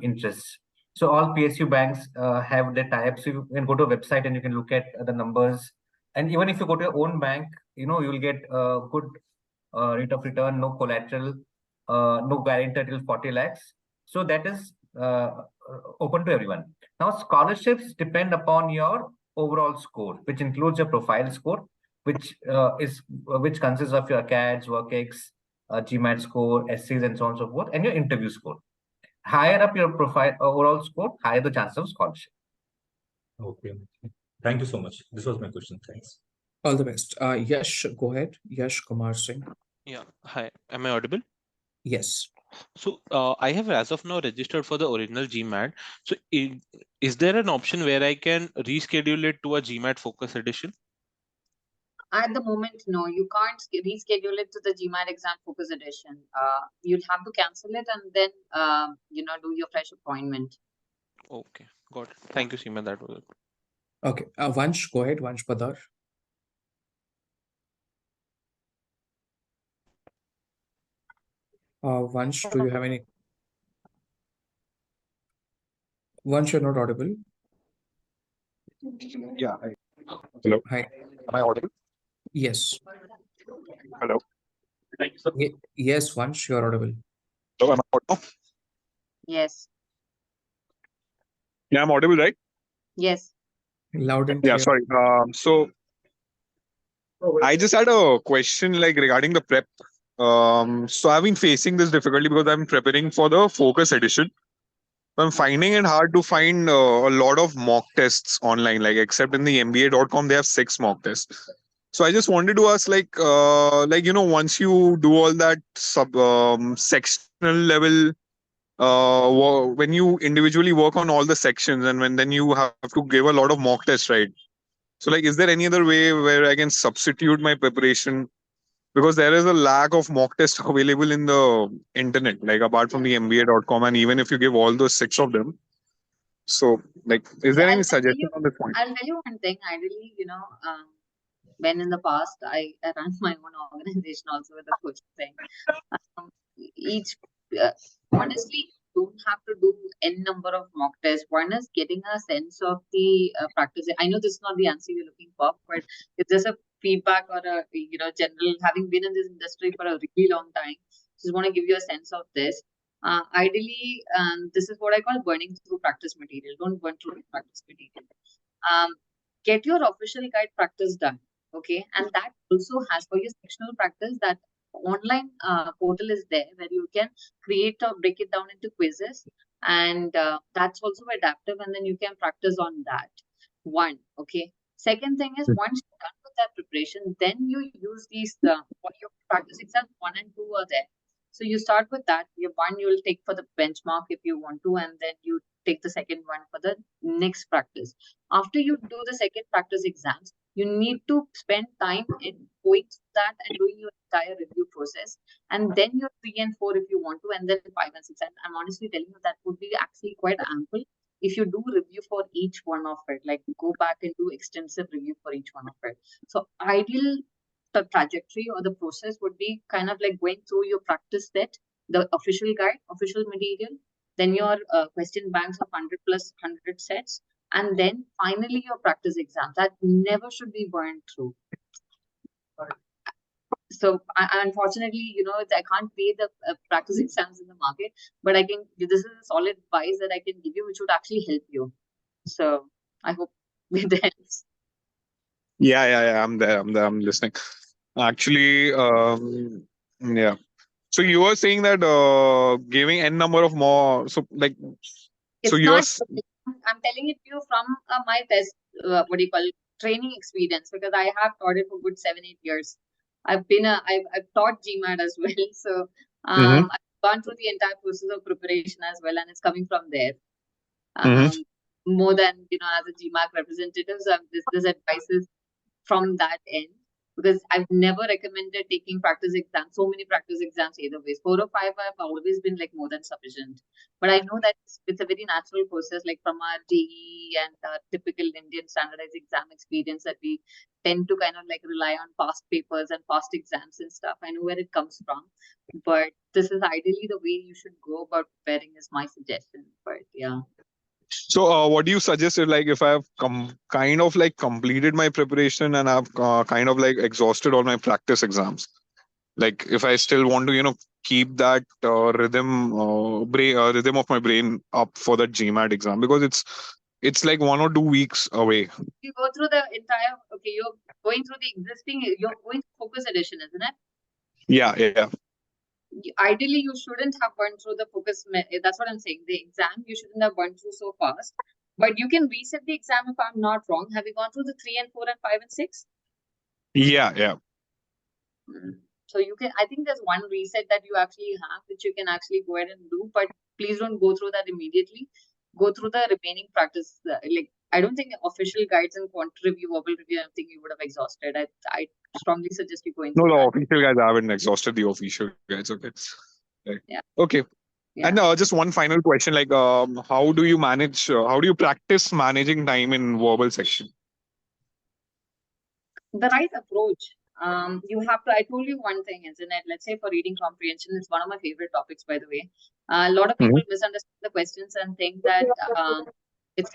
interest. So all PSU banks have their tie-ups. So you can go to a website and you can look at the numbers. And even if you go to your own bank, you will get a good rate of return, no collateral, no guarantee till 40 lakhs. So that is open to everyone. Now scholarships depend upon your overall score, which includes your profile score, which consists of your CADs, WorkX, GMAT score, essays, and so on and so forth, and your interview score. Higher up your profile overall score, higher the chance of scholarship. Okay. Thank you so much. This was my question. Thanks. All the best. Yash, go ahead. Yash Kumar Singh. Yeah. Hi. Am I audible? Yes. So I have as of now registered for the original GMAT. So is there an option where I can reschedule it to a GMAT Focus Edition? At the moment, no, you can't reschedule it to the GMAT exam focus edition. You'll have to cancel it and then do your fresh appointment. Okay, got it. Thank you, Seema. That was it. Okay. Vansh, go ahead. Vansh Padar. Vansh, do you have any? Vansh, you're not audible. Yeah. Hello. Hi. Am I audible? Yes. Hello. Yes, Vansh, you're audible. Hello. Am I audible? Yes. Yeah, I'm audible, right? Yes. Loud and Yeah. clear. Sorry. So I just had a question regarding the prep. So I've been facing this difficulty because I'm preparing for the Focus Edition. I'm finding it hard to find a lot of mock tests online. Except in the MBA.com, they have 6 mock tests. So I just wanted to ask, once you do all that sectional level, when you individually work on all the sections, and then you have to give a lot of mock tests, right? So is there any other way where I can substitute my preparation? Because there is a lack of mock tests available in the internet, apart from the MBA.com, and even if you give all those 6 of them. So, is there any suggestion on this point? I'll tell you one thing. Ideally, when in the past I ran my own organization also with a coach thing. Honestly, you don't have to do n number of mock tests. One is getting a sense of the practice. I know this is not the answer you're looking for, but it's just a feedback or a general, having been in this industry for a really long time, just want to give you a sense of this. Ideally, this is what I call burning through practice material. Don't burn through practice material. Get your official guide practice done. Okay, and that also has for your sectional practice, that online portal is there where you can create or break it down into quizzes, and that's also adaptive, and then you can practice on that. One, okay. Second thing is, once you're done with that preparation, then you use these for your practice exams 1 and 2 are there. So you start with that. Your one you will take for the benchmark if you want to, and then you take the second one for the next practice. After you do the second practice exams, you need to spend time in going through that and doing your entire review process, and then your 3 and 4 if you want to, and then 5 and 6. And I'm honestly telling you that would be actually quite ample if you do review for each one of it, like go back and do extensive review for each one of it. So ideal the trajectory or the process would be kind of like going through your practice set, the official guide, official material, then your question banks of 100 plus 100 sets, and then finally your practice exam. That never should be burned through. So unfortunately, I can't pay the practice exams in the market, but this is a solid advice that I can give you, which would actually help you. So I hope it helps. Yeah. I'm there. I'm listening. Actually, yeah. So you were saying that giving n number of more. So It's so not. I'm telling it to you from my test. What do you call it? Training experience, because I have taught it for good 7-8 years. I've taught GMAT as well, so I've gone through the entire process of preparation as well, and it's coming from there. Mhm. more than, as a GMAT representative. So this advice is from that end, because I've never recommended taking practice exams, so many practice exams either ways. 4 or 5 have always been like more than sufficient. But I know that it's a very natural process, like from our JEE and typical Indian standardized exam experience, that we tend to kind of like rely on past papers and past exams and stuff. I know where it comes from, but this is ideally the way you should go about preparing, is my suggestion. But yeah. So, what do you suggest if I've kind of like completed my preparation and I've kind of like exhausted all my practice exams? Like, if I still want to, keep that rhythm of my brain up for that GMAT exam, because it's like 1 or 2 weeks away. You go through the entire, okay, you're going through the existing, you're going through focus edition, isn't it? Yeah. Ideally, you shouldn't have gone through the focus. That's what I'm saying. The exam, you shouldn't have gone through so fast. But you can reset the exam if I'm not wrong. Have you gone through the 3 and 4 and 5 and 6? Yeah. So you can, I think there's one reset that you actually have, which you can actually go ahead and do, but please don't go through that immediately. Go through the remaining practice. I don't think official guides and quant review, verbal review, I think you would have exhausted. I strongly suggest you going No, through the that. official guys, I haven't exhausted the official guides. Okay. Right. Yeah. Okay. Yeah. And just one final question, like, how do you practice managing time in verbal section? The right approach. You have to, I told you one thing, isn't it? Let's say for reading comprehension, it's one of my favorite topics, by the way. A lot of people misunderstand the questions and think that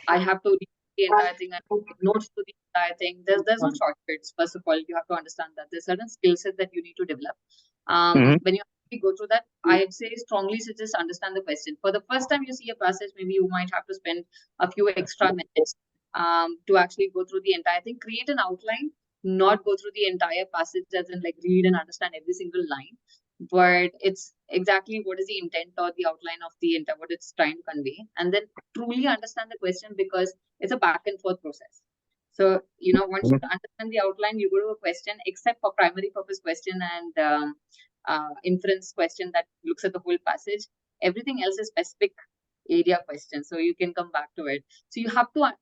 I have to read the entire thing and take notes to the entire thing. There's no shortcuts. First of all, you have to understand that there's certain skill set that you need to develop. When you actually go through that, I'd say strongly suggest understand the question. For the first time you see a passage, maybe you might have to spend a few extra minutes to actually go through the entire thing. Create an outline, not go through the entire passage as in like read and understand every single line, but it's exactly what is the intent or the outline of the intent, what it's trying to convey, and then truly understand the question, because it's a back and forth process. So, once you understand the outline, you go to a question, except for primary purpose question and inference question that looks at the whole passage. Everything else is specific area question, so you can come back to it. So you have to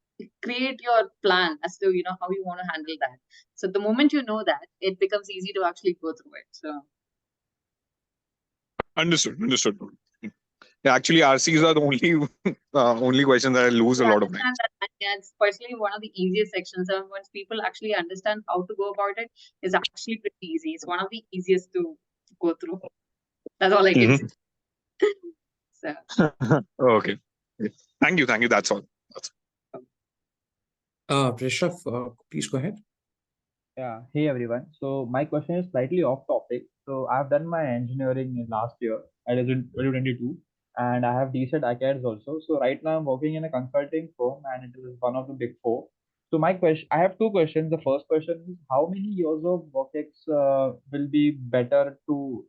create your plan as to how you want to handle that. So the moment you know that, it becomes easy to actually go through it. So Understood. Yeah, actually, RCs are the only question that I lose a lot of times. Yeah, it's personally one of the easiest sections. And once people actually understand how to go about it, it's actually pretty easy. It's one of the easiest to go through. That's all I can say. So Okay. Thank you. That's all. Rishabh, please go ahead. Yeah, hey everyone. So my question is slightly off topic. So I've done my engineering in last year, that is in 2022, and I have decent academics also. So right now I'm working in a consulting firm, and it is one of the big four. So my question, I have two questions. The first question is, how many years of work ex will be better to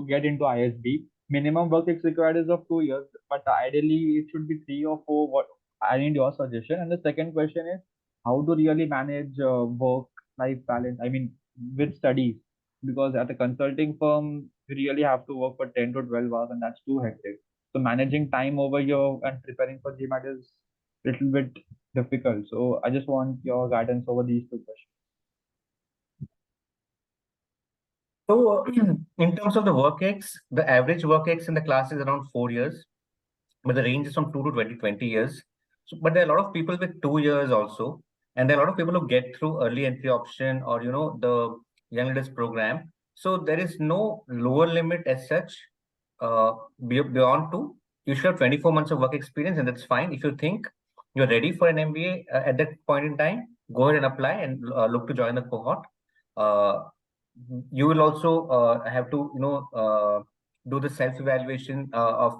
get into ISB? Minimum work ex required is of 2 years, but ideally it should be 3 or 4. What I need your suggestion. And the second question is, how to really manage work life balance, with studies, because at a consulting firm you really have to work for 10 to 12 hours, and that's too hectic. So managing time over here and preparing for GMAT is a little bit difficult. So I just want your guidance over these two questions. So, in terms of the work X, the average work X in the class is around 4 years, but the range is from 20 years. So, but there are a lot of people with 2 years also, and there are a lot of people who get through early entry option or the young leaders program. So there is no lower limit as such. Beyond 2, you should have 24 months of work experience, and that's fine. If you think you're ready for an MBA at that point in time, go ahead and apply and look to join the cohort. You will also have to do the self evaluation of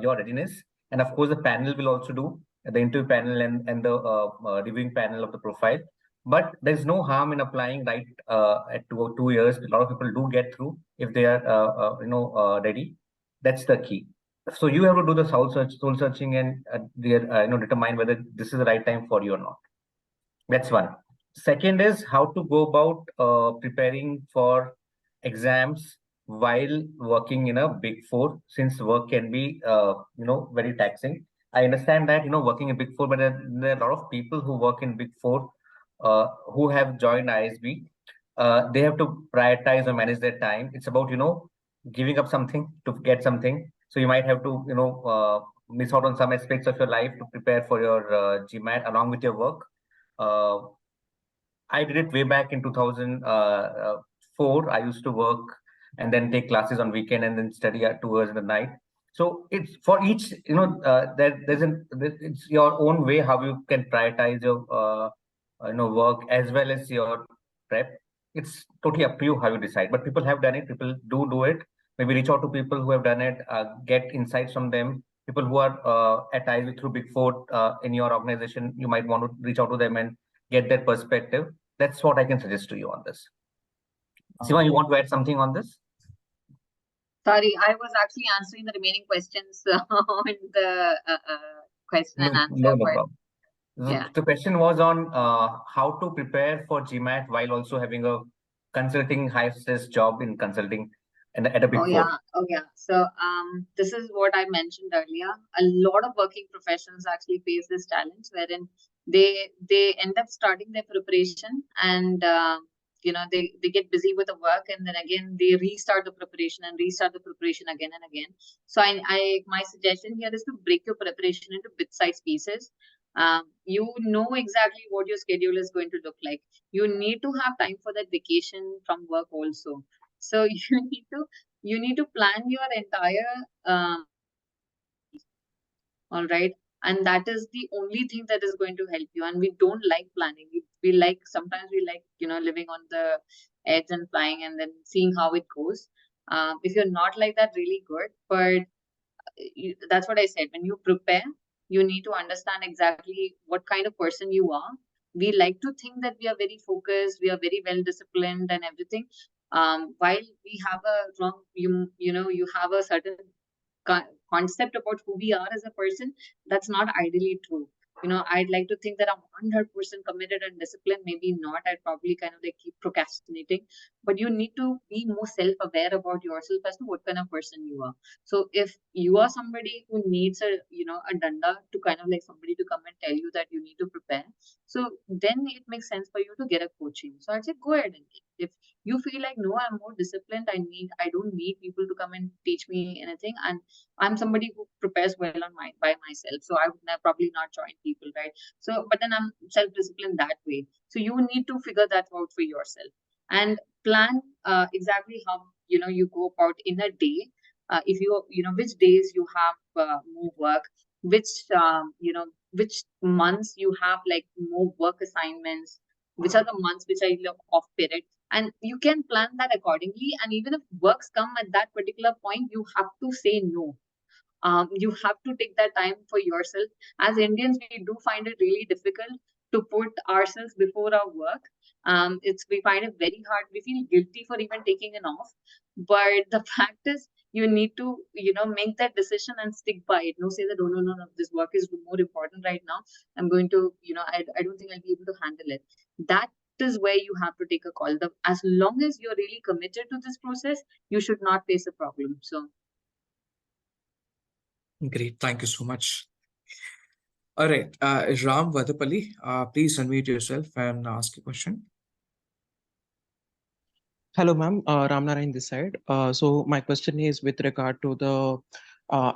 your readiness, and of course the panel will also do the interview panel and the reviewing panel of the profile. But there's no harm in applying right at 2 years. A lot of people do get through if they are ready. That's the key. So you have to do the soul searching and determine whether this is the right time for you or not. That's one. Second is how to go about preparing for exams while working in a big four, since work can be very taxing. I understand that, working in Big Four, but there are a lot of people who work in Big Four who have joined ISB. They have to prioritize or manage their time. It's about, giving up something to get something. So you might have to, miss out on some aspects of your life to prepare for your GMAT along with your work. I did it way back in 2004. I used to work and then take classes on weekend and then study at 2 hours in the night. So it's for each, it's your own way how you can prioritize your, work as well as your prep. It's totally up to you how you decide. But people have done it. People do it. Maybe reach out to people who have done it. Get insights from them. People who are at ISB through Big Four in your organization, you might want to reach out to them and get their perspective. That's what I can suggest to you on this. Siva, you want to add something on this? Sorry, I was actually answering the remaining questions on the question and answer. No problem. Yeah. The question was on how to prepare for GMAT while also having a consulting high stress job in consulting and at a Big Four. Oh yeah. So this is what I mentioned earlier. A lot of working professionals actually face this challenge wherein they end up starting their preparation and they get busy with the work, and then again they restart the preparation again and again. So I my suggestion here is to break your preparation into bit-sized pieces. You know exactly what your schedule is going to look like. You need to have time for that vacation from work also. So you need to plan your entire all right, and that is the only thing that is going to help you. And we don't like planning. We like, sometimes we like living on the edge and flying and then seeing how it goes. If you're not like that, really good, but that's what I said. When you prepare, you need to understand exactly what kind of person you are. We like to think that we are very focused, we are very well disciplined and everything. While we have a wrong, you have a certain concept about who we are as a person, that's not ideally true. I'd like to think that I'm 100% committed and disciplined. Maybe not. I'd probably kind of like keep procrastinating. But you need to be more self-aware about yourself as to what kind of person you are. So if you are somebody who needs a danda to kind of like somebody to come and tell you that you need to prepare, so then it makes sense for you to get a coaching. So I'd say go ahead and get. If you feel like, no, I'm more disciplined, I don't need people to come and teach me anything, and I'm somebody who prepares well by myself, so I would probably not join people, right? So, but then I'm self-disciplined that way. So you need to figure that out for yourself and plan exactly how you go about in a day. If which days you have more work, which months you have like more work assignments, which are the months which are off period, and you can plan that accordingly. And even if works come at that particular point, you have to say no. You have to take that time for yourself. As Indians, we do find it really difficult to put ourselves before our work. We find it very hard. We feel guilty for even taking an off. But the fact is, you need to, make that decision and stick by it. No, say that, oh, no, this work is more important right now. I'm going to, I don't think I'll be able to handle it. That is where you have to take a call. As long as you're really committed to this process, you should not face a problem. So. Great. Thank you so much. All right. Ram Vadapalli, please unmute yourself and ask a question. Hello, ma'am. Ram Narayan this side. So my question is with regard to the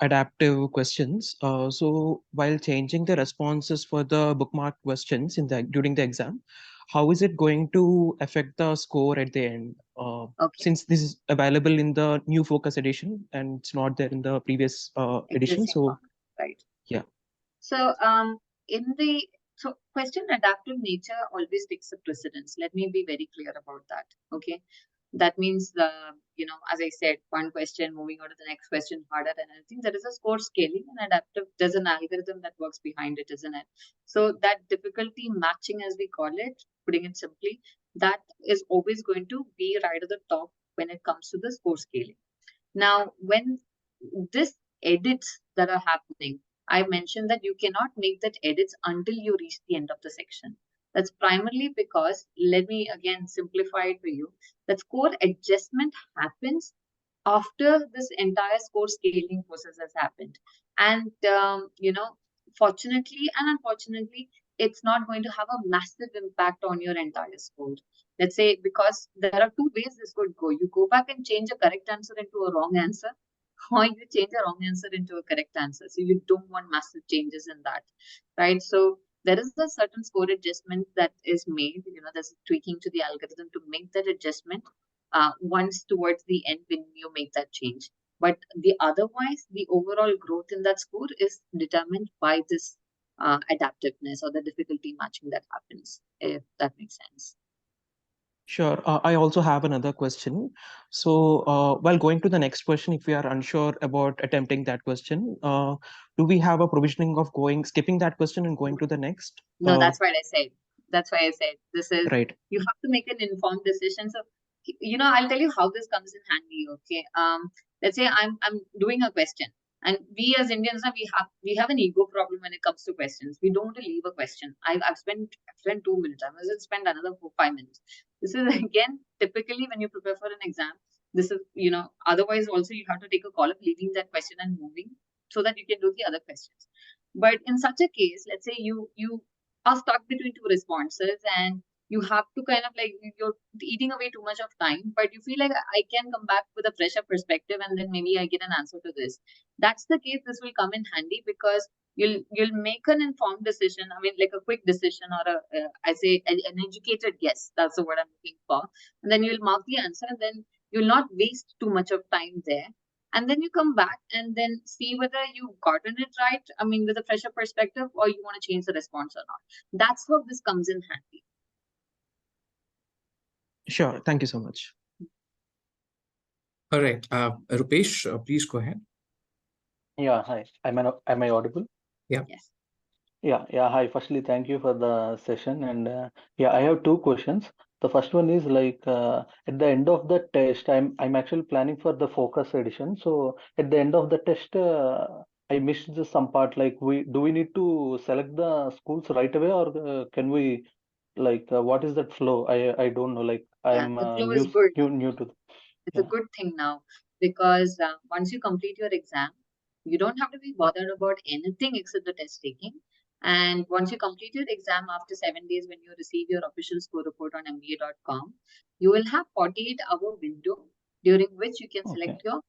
adaptive questions. So while changing the responses for the bookmark questions during the exam, how is it going to affect the score at the end? Okay. Since this is available in the new focus edition and it's not there in the previous edition. So right. Yeah. So question adaptive nature always takes a precedence. Let me be very clear about that. Okay. That means as I said, one question moving on to the next question harder and everything. There is a score scaling, and adaptive, there's an algorithm that works behind it, isn't it? So that difficulty matching, as we call it, putting it simply, that is always going to be right at the top when it comes to the score scaling. Now, when this edits that are happening, I mentioned that you cannot make that edits until you reach the end of the section. That's primarily because, let me again simplify it for you, that score adjustment happens after this entire score scaling process has happened. And, fortunately and unfortunately, it's not going to have a massive impact on your entire score. Let's say, because there are two ways this could go. You go back and change a correct answer into a wrong answer, or you change a wrong answer into a correct answer. So you don't want massive changes in that, right? So there is a certain score adjustment that is made. There's tweaking to the algorithm to make that adjustment once towards the end when you make that change. But otherwise, the overall growth in that score is determined by this adaptiveness or the difficulty matching that happens, if that makes sense. Sure. I also have another question. So while going to the next question, if we are unsure about attempting that question, do we have a provisioning of skipping that question and going to the next? No, that's what I said. That's why I said this is right. You have to make an informed decision. So, I'll tell you how this comes in handy. Okay. Let's say I'm doing a question, and we as Indians, we have an ego problem when it comes to questions. We don't want to leave a question. I've spent 2 minutes. I must spend another 5 minutes. This is again typically when you prepare for an exam. This is otherwise also you have to take a call of leaving that question and moving so that you can do the other questions. But in such a case, let's say you are stuck between two responses and you have to kind of like, you're eating away too much of time, but you feel like I can come back with a fresher perspective and then maybe I get an answer to this. That's the case. This will come in handy because you'll make an informed decision. I mean, like a quick decision or I say an educated guess. That's the word I'm looking for. And then you'll mark the answer and then you'll not waste too much of time there. And then you come back and then see whether you've gotten it right, I mean, with a fresher perspective, or you want to change the response or not. That's how this comes in handy. Sure. Thank you so much. All right. Rupesh, please go ahead. Yeah, hi. Am I audible? Yeah. Yes. Yeah. Hi. Firstly, thank you for the session. And yeah, I have two questions. The first one is like at the end of the test, I'm actually planning for the focus edition. So at the end of the test, I missed some part. Like, we need to select the schools right away, or can we like what is that flow? I don't know. Like I'm the flow is good. new to. It's a good thing now because once you complete your exam, you don't have to be bothered about anything except the test taking. And once you complete your exam after 7 days, when you receive your official score report on MBA.com, you will have 48-hour window during which you can select your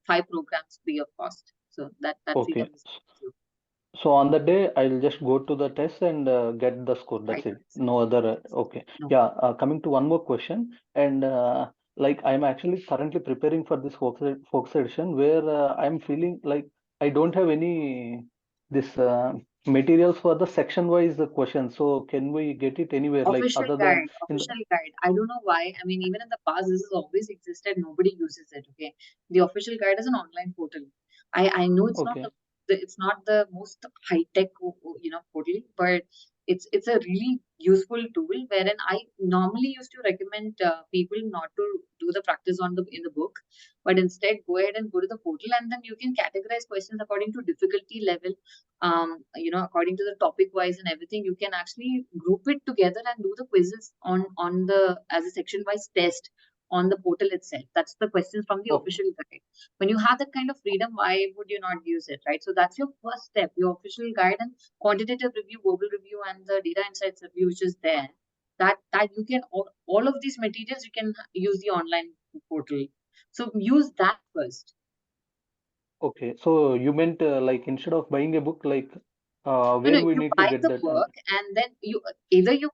5 programs free of cost. So that freedom is you. So on the day, I'll just go to the test and get the score. That's Right. it. No other. Okay. No. Yeah. Coming to one more question, and like I'm actually currently preparing for this focus edition, where I'm feeling like I don't have any this materials for the section-wise question. So can we get it anywhere, like Official other than guide, guide. I don't know why. I mean, even in the past, this has always existed. Nobody uses it. Okay, the official guide is an online portal. I know it's not Okay. it's not the most high tech portal, but it's a really useful tool wherein I normally used to recommend people not to do the practice in the book, but instead go ahead and go to the portal, and then you can categorize questions according to difficulty level, according to the topic wise and everything. You can actually group it together and do the quizzes on the as a section wise test on the portal itself. That's the questions from the official guide. When you have that kind of freedom, why would you not use it, right? So that's your first step, your official guide and quantitative review, verbal review, and the data insights review, which is there. That you can all of these materials you can use the online portal. So use that first. Okay. So you meant like instead of buying a book, like where we You need to buy get the that? work and then you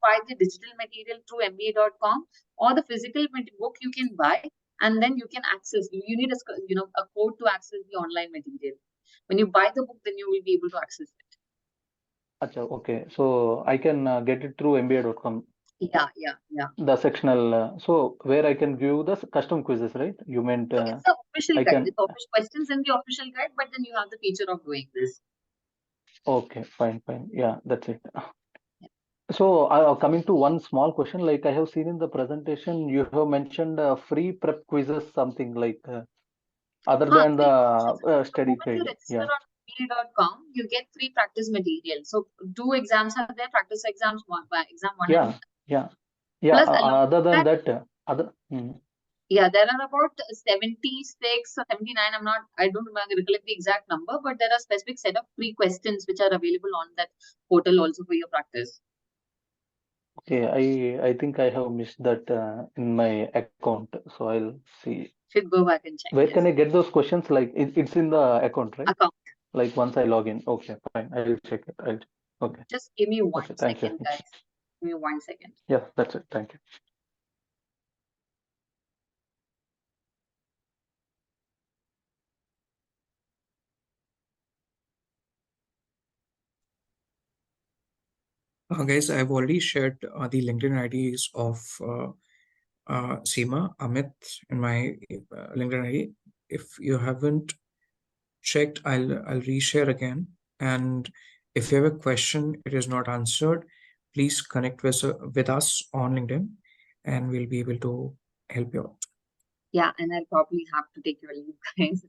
buy the digital material through MBA.com, or the physical book you can buy and then you can access. You need a code to access the online material. When you buy the book, then you will be able to access it. Achha, okay. So I can get it through MBA.com. Yeah. The sectional, so where I can view the custom quizzes, right? You meant it's the official I guide. can. It's official questions in the official guide, but then you have the feature of doing this. Okay, fine. Yeah, that's it. So coming to one small question, like I have seen in the presentation, you have mentioned free prep quizzes, something like other than the study The moment you guide. register Yeah. on MBA.com, you get free practice material. So 2 exams are there, practice exams, exam 1 and Yeah. Plus, along Other than that, that, other. Yeah, there are about 76 or 79. I don't remember, recollect the exact number, but there are specific set of free questions which are available on that portal also for your practice. Okay, I think I have missed that in my account, so I'll see. Should go back and check. Where Yes. can I get those questions? Like it's in the account, right? Account. Like once I log in. Okay, fine. I'll check it. Okay. Just give me one Okay, thank you. second, guys. Give me 1 second. Yeah, that's it. Thank you. Guys, I've already shared the LinkedIn IDs of Seema, Amit, in my LinkedIn ID. If you haven't checked, I'll reshare again. And if you have a question, it is not answered, please connect with us on LinkedIn, and we'll be able to help you out. Yeah, and I'll probably have to take your leave, guys.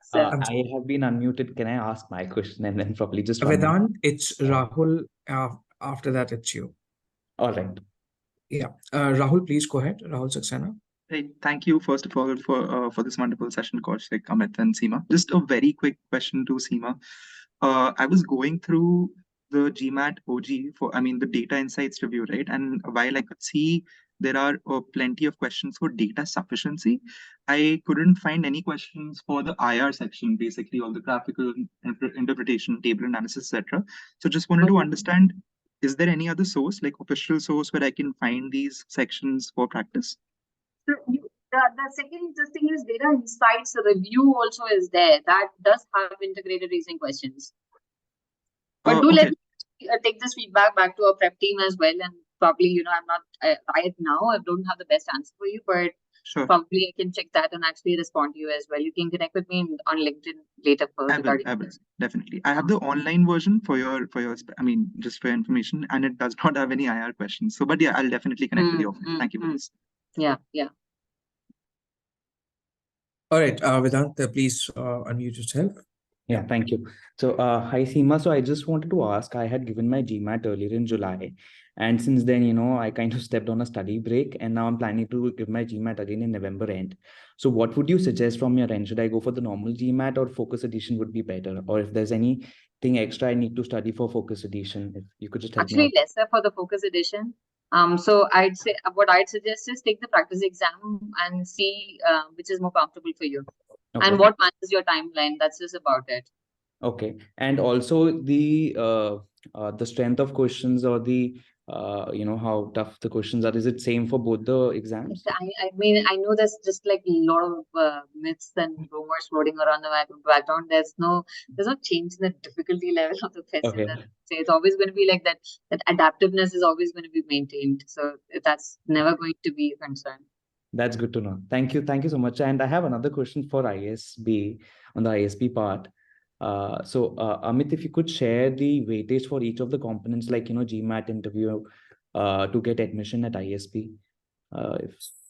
So I have been unmuted. Can I ask my question and then probably just one more? Vedant, it's Rahul. After that, it's you. All right. Yeah. Rahul, please go ahead. Rahul Saxena. Hey, thank you first of all for this wonderful session, Kaushik, Amit, and Seema. Just a very quick question to Seema. I was going through the GMAT OG for, I mean, the data insights review, right? And while I could see there are plenty of questions for data sufficiency, I couldn't find any questions for the IR section, basically all the graphical interpretation, table analysis, etc. So just wanted to understand, is there any other source, like official source, where I can find these sections for practice? So the second thing is data insights review also is there. That does have integrated reasoning questions. But do let me take this feedback back to our prep team as well. And probably, I'm not right now, I don't have the best answer for you, but probably I can check that and actually respond to you as well. You can connect with me on LinkedIn later for I will, definitely. I have the online version for your, I mean, just for your information, and it does not have any IR questions. So, but yeah, I'll definitely connect with you offline. Thank you for this. Yeah. All right, Vedant, please unmute yourself. Yeah, thank you. So, hi Seema. So I just wanted to ask, I had given my GMAT earlier in July. And since then, I kind of stepped on a study break, and now I'm planning to give my GMAT again in November end. So what would you suggest from your end? Should I go for the normal GMAT or focus edition would be better? Or if there's anything extra I need to study for focus edition, if you could just help me out. Actually, lesser for the focus edition. So I'd say what I'd suggest is take the practice exam and see which is more comfortable for you. Okay. And what matches your timeline. That's just about it. Okay. And also the strength of questions or the how tough the questions are. Is it same for both the exams? I mean, I know there's just like a lot of myths and rumors floating around the background. There's no change in the difficulty level of the question. Okay. So it's always going to be like that. That adaptiveness is always going to be maintained. So that's never going to be a concern. That's good to know. Thank you. Thank you so much. And I have another question for ISB on the ISB part. Amit, if you could share the weightage for each of the components, like, GMAT interview to get admission at ISB.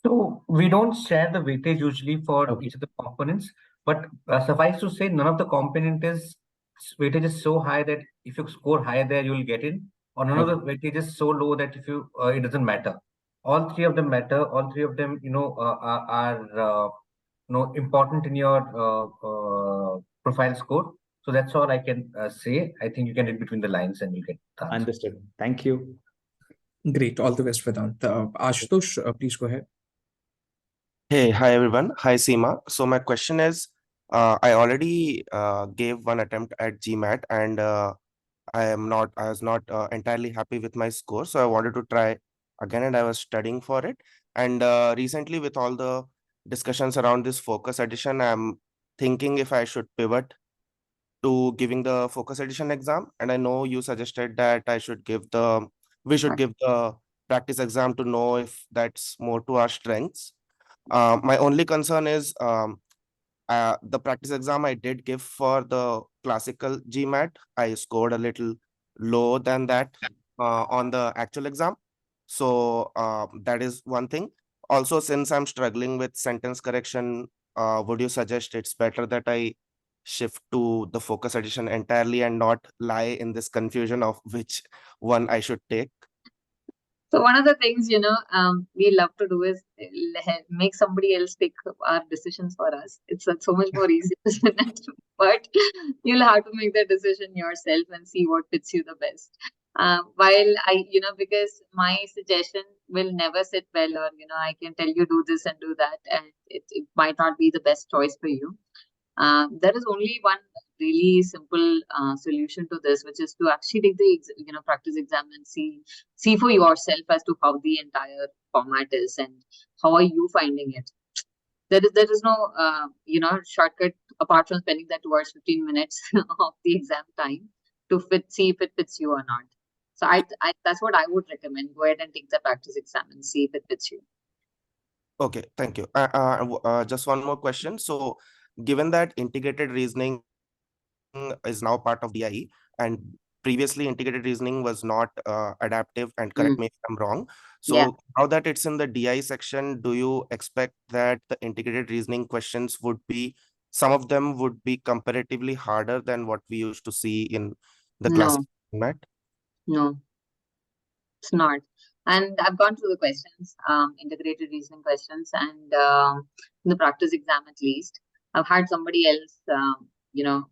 So we don't share the weightage usually for each of the components, but suffice to say, none of the weightage is so high that if you score higher there, you will get in, or none of the weightage is so low that if you it doesn't matter. All three of them matter. All three of them, are important in your profile score. So that's all I can say. I think you can read between the lines and you get the answer. Understood. Thank you. Great. All the best, Vedant. Ashutosh, please go ahead. Hey, hi everyone. Hi Seema. So my question is, I already gave one attempt at GMAT and I was not entirely happy with my score. So I wanted to try again and I was studying for it. And recently with all the discussions around this focus edition, I'm thinking if I should pivot to giving the focus edition exam. And I know you suggested that we should give the practice exam to know if that's more to our strengths. My only concern is the practice exam I did give for the classical GMAT, I scored a little lower than that on the actual exam. So that is one thing. Also, since I'm struggling with sentence correction, would you suggest it's better that I shift to the focus edition entirely and not lie in this confusion of which one I should take? So one of the things, we love to do is make somebody else take our decisions for us. It's so much more easier, isn't it? But you'll have to make the decision yourself and see what fits you the best. While because my suggestion will never sit well, or I can tell you do this and do that, and it might not be the best choice for you. There is only one really simple solution to this, which is to actually take the practice exam and see for yourself as to how the entire format is and how are you finding it. There is no shortcut apart from spending that 2 hours 15 minutes of the exam time to see if it fits you or not. So I that's what I would recommend. Go ahead and take the practice exam and see if it fits you. Okay, thank you. Just one more question. So, given that integrated reasoning is now part of DIE, and previously integrated reasoning was not adaptive, and correct me if I'm wrong. So, Yeah. now that it's in the DIE section, do you expect that the integrated reasoning questions would be, some of them would be comparatively harder than what we used to see in the classic format? No, it's not. And I've gone through the questions, integrated reasoning questions, and in the practice exam at least. I've had somebody else, the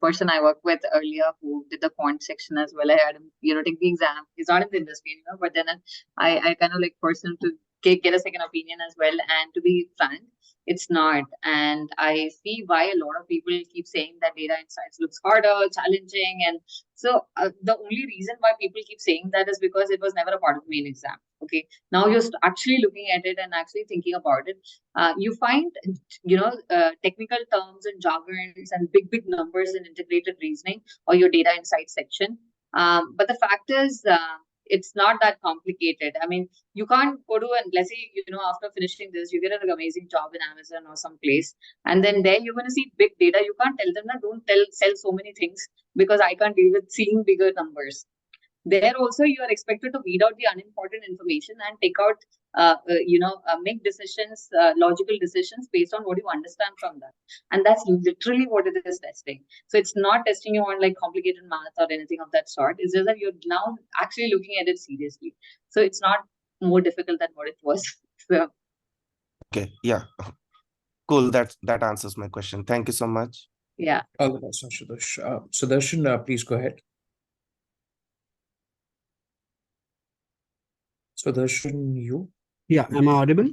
person I worked with earlier who did the quant section as well. I had him, take the exam. He's not in the industry anymore, but then I kind of like forced him to get a second opinion as well. And to be frank, it's not. And I see why a lot of people keep saying that data insights looks harder, challenging, and so the only reason why people keep saying that is because it was never a part of the main exam. Okay, now you're actually looking at it and actually thinking about it. You find, technical terms and jargons and big numbers in integrated reasoning or your data insights section. But the fact is, it's not that complicated. I mean, you can't go to, and let's say, after finishing this, you get an amazing job in Amazon or some place, and then there you're going to see big data. You can't tell them that don't sell so many things because I can't deal with seeing bigger numbers. There also you are expected to weed out the unimportant information and take out, make decisions, logical decisions based on what you understand from that. And that's literally what it is testing. So it's not testing you on like complicated math or anything of that sort. It's just that you're now actually looking at it seriously. So it's not more difficult than what it was. So. Okay, yeah. Cool. That answers my question. Thank you so much. Yeah. All the best, Ashutosh. Sudarshan, please go ahead. Sudarshan, you? Yeah, am I audible?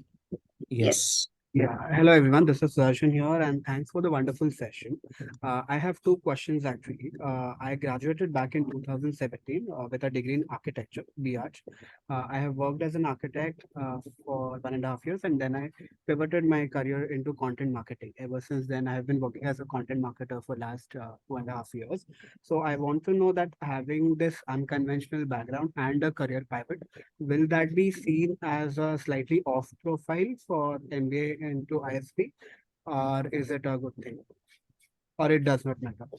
Yes. Yeah, hello everyone. This is Darshan here, and thanks for the wonderful session. I have two questions actually. I graduated back in 2017 with a degree in architecture, BH. I have worked as an architect for 1.5 years, and then I pivoted my career into content marketing. Ever since then, I have been working as a content marketer for last 2.5 years. So I want to know that having this unconventional background and a career pivot, will that be seen as a slightly off profile for MBA into ISP, or is it a good thing, or it does not matter?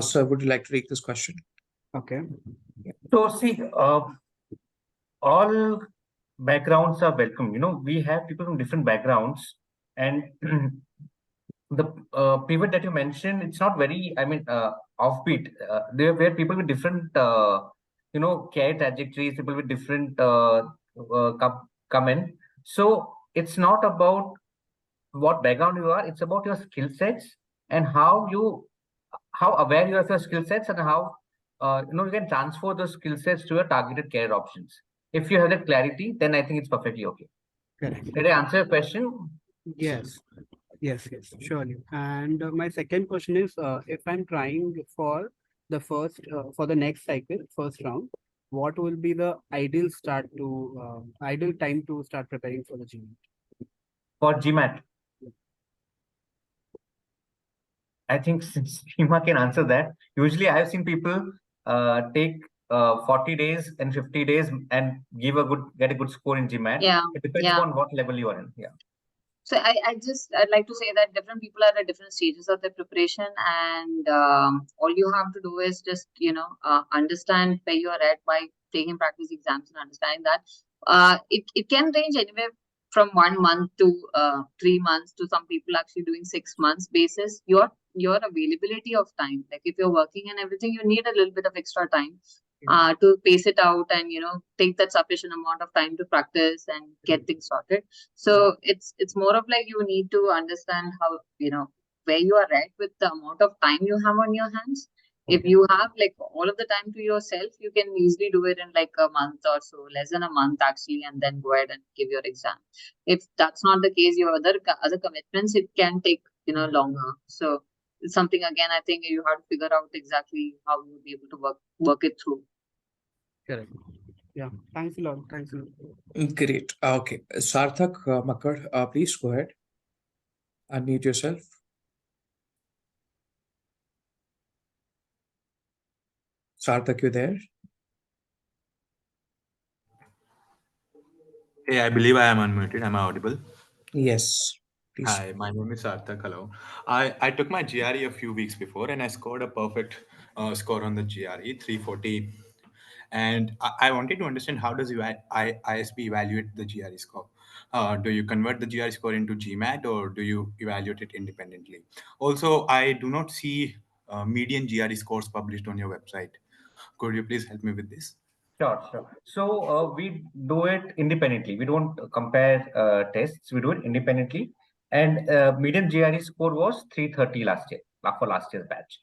Sir, would you like to take this question? Okay. So see, all backgrounds are welcome. We have people from different backgrounds, and the pivot that you mentioned, it's not very, offbeat. There were people with different, career trajectories, people with different come in. So it's not about what background you are, it's about your skill sets and how aware you are of your skill sets and how you can transfer those skill sets to your targeted career options. If you have that clarity, then I think it's perfectly okay. Correct. Did I answer your question? Yes. Yes, surely. And my second question is, if I'm trying for the next cycle, first round, what will be the ideal time to start preparing for the GMAT? For GMAT, I think Seema can answer that. Usually, I have seen people take 40 days and 50 days and get a good score in GMAT. Yeah. It depends upon what level you are in. Yeah. So I'd like to say that different people are at different stages of their preparation, and all you have to do is just understand where you are at by taking practice exams and understanding that it can range anywhere from 1 month to 3 months to some people actually doing 6 months basis. Your your availability of time. Like if you're working and everything, you need a little bit of extra time to pace it out and take that sufficient amount of time to practice and get things sorted. So it's more of like you need to understand how where you are at with the amount of time you have on your hands. If you have like all of the time to yourself, you can easily do it in like a month or so, less than a month actually, and then go ahead and give your exam. If that's not the case, your other commitments, it can take longer. So it's something, again, I think you have to figure out exactly how you'll be able to work it through. Correct. Yeah. Thanks a lot. Thanks a lot. Great. Okay. Sarthak Makar, please go ahead. Unmute yourself. Sarthak, you there? Hey, I believe I am unmuted. Am I audible? Yes. Please. Hi, my name is Sarthak. Hello. I took my GRE a few weeks before and I scored a perfect score on the GRE, 340. And I wanted to understand, how does ISB evaluate the GRE score? Do you convert the GRE score into GMAT or do you evaluate it independently? Also, I do not see median GRE scores published on your website. Could you please help me with this? Sure. So we do it independently. We don't compare tests. We do it independently. And median GRE score was 330 last year, for last year's batch.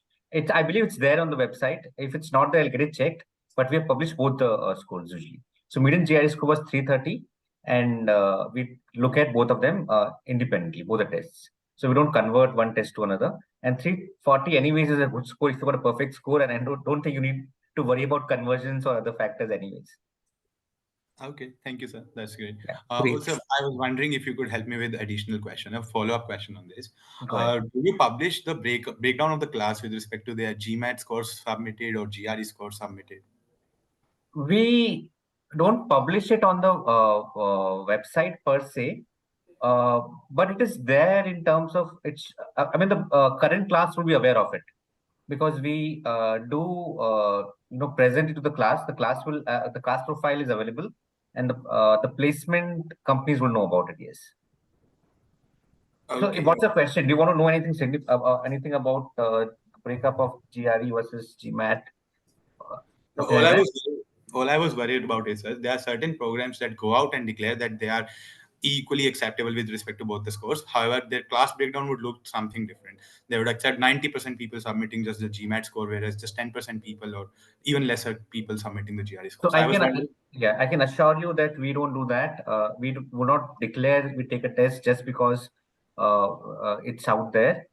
I believe it's there on the website. If it's not there, I'll get it checked. But we have published both the scores usually. So median GRE score was 330, and we look at both of them independently, both the tests. So we don't convert one test to another. And 340 anyways is a good score if you got a perfect score, and I don't think you need to worry about conversions or other factors anyways. Okay, thank you, sir. That's great. Yeah. Also, I was wondering if you could help me with additional question, a follow-up question on this. Go ahead. Do you publish the breakdown of the class with respect to their GMAT scores submitted or GRE scores submitted? We don't publish it on the website per se, but it is there in terms of its. I mean, the current class will be aware of it because we do present it to the class. The class profile is available, and the placement companies will know about it. Yes. Okay. So, what's the question? Do you want to know anything about breakup of GRE versus GMAT? All I was worried about is, sir, there are certain programs that go out and declare that they are equally acceptable with respect to both the scores. However, their class breakdown would look something different. They would accept 90% people submitting just the GMAT score, whereas just 10% people or even lesser people submitting the GRE score. So I can assure you that we don't do that. We do not declare we take a test just because it's out there.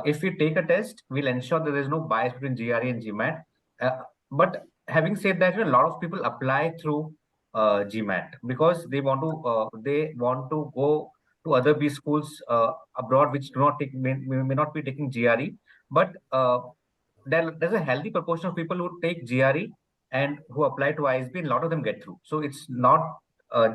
If we take a test, we'll ensure that there's no bias between GRE and GMAT. But having said that, a lot of people apply through GMAT because they want to go to other B schools abroad, which may not be taking GRE. But there's a healthy proportion of people who take GRE and who apply to ISB, and a lot of them get through. So it's not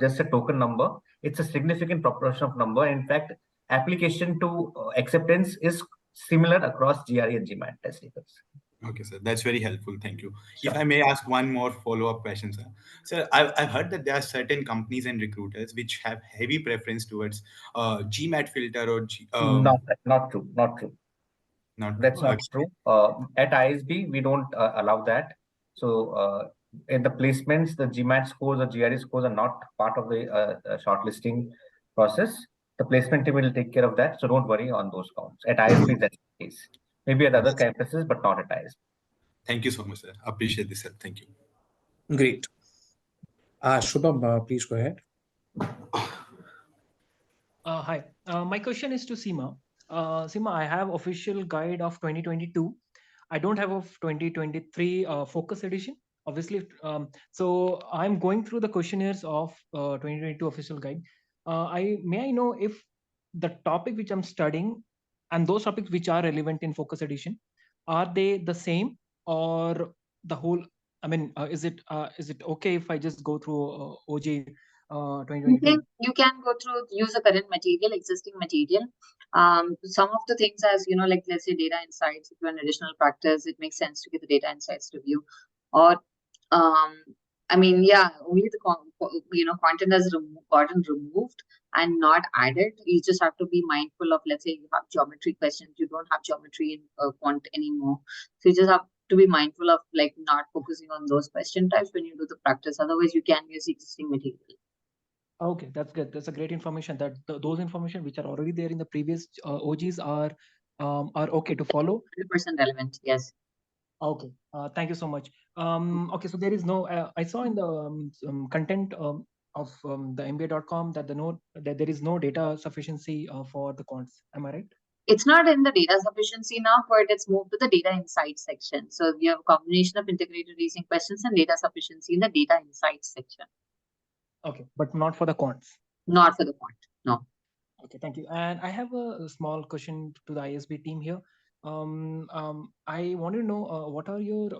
just a token number; it's a significant proportion of number. In fact, application to acceptance is similar across GRE and GMAT test takers. Okay, sir. That's very helpful. Thank you. Sure. If I may ask one more follow-up question, sir. Sir, I've heard that there are certain companies and recruiters which have heavy preference towards GMAT filter or Not true. That's not true. At ISB, we don't allow that. So in the placements, the GMAT scores or GRE scores are not part of the shortlisting process. The placement team will take care of that. So don't worry on those counts. At ISB, that's the case. Maybe at other campuses, but not at ISB. Thank you so much, sir. Appreciate this, sir. Thank you. Great. Shubham, please go ahead. Hi. My question is to Seema. Seema, I have official guide of 2022. I don't have of 2023 focus edition, obviously. So I'm going through the questionnaires of 2022 official guide. May I know if the topic which I'm studying and those topics which are relevant in focus edition, are they the same or the whole? I mean, is it okay if I just go through OJ 2022? You can go through, use the current material, existing material. Some of the things, as like let's say data insights, if you're an additional practice, it makes sense to get the data insights review. Or I mean, yeah, only the content has gotten removed and not added. You just have to be mindful of, let's say you have geometry questions, you don't have geometry in quant anymore. So you just have to be mindful of like not focusing on those question types when you do the practice. Otherwise, you can use existing material. Okay, that's good. That's a great information. That those information which are already there in the previous OGs are okay to follow. 100% relevant. Yes. Okay. Thank you so much. Okay, so there is no. I saw in the content of the MBA.com that that there is no data sufficiency for the quants. Am I right? It's not in the data sufficiency now, but it's moved to the data insights section. So we have a combination of integrated reasoning questions and data sufficiency in the data insights section. Okay, but not for the quants. Not for the quant. No. Okay, thank you. And I have a small question to the ISB team here. I want to know what are your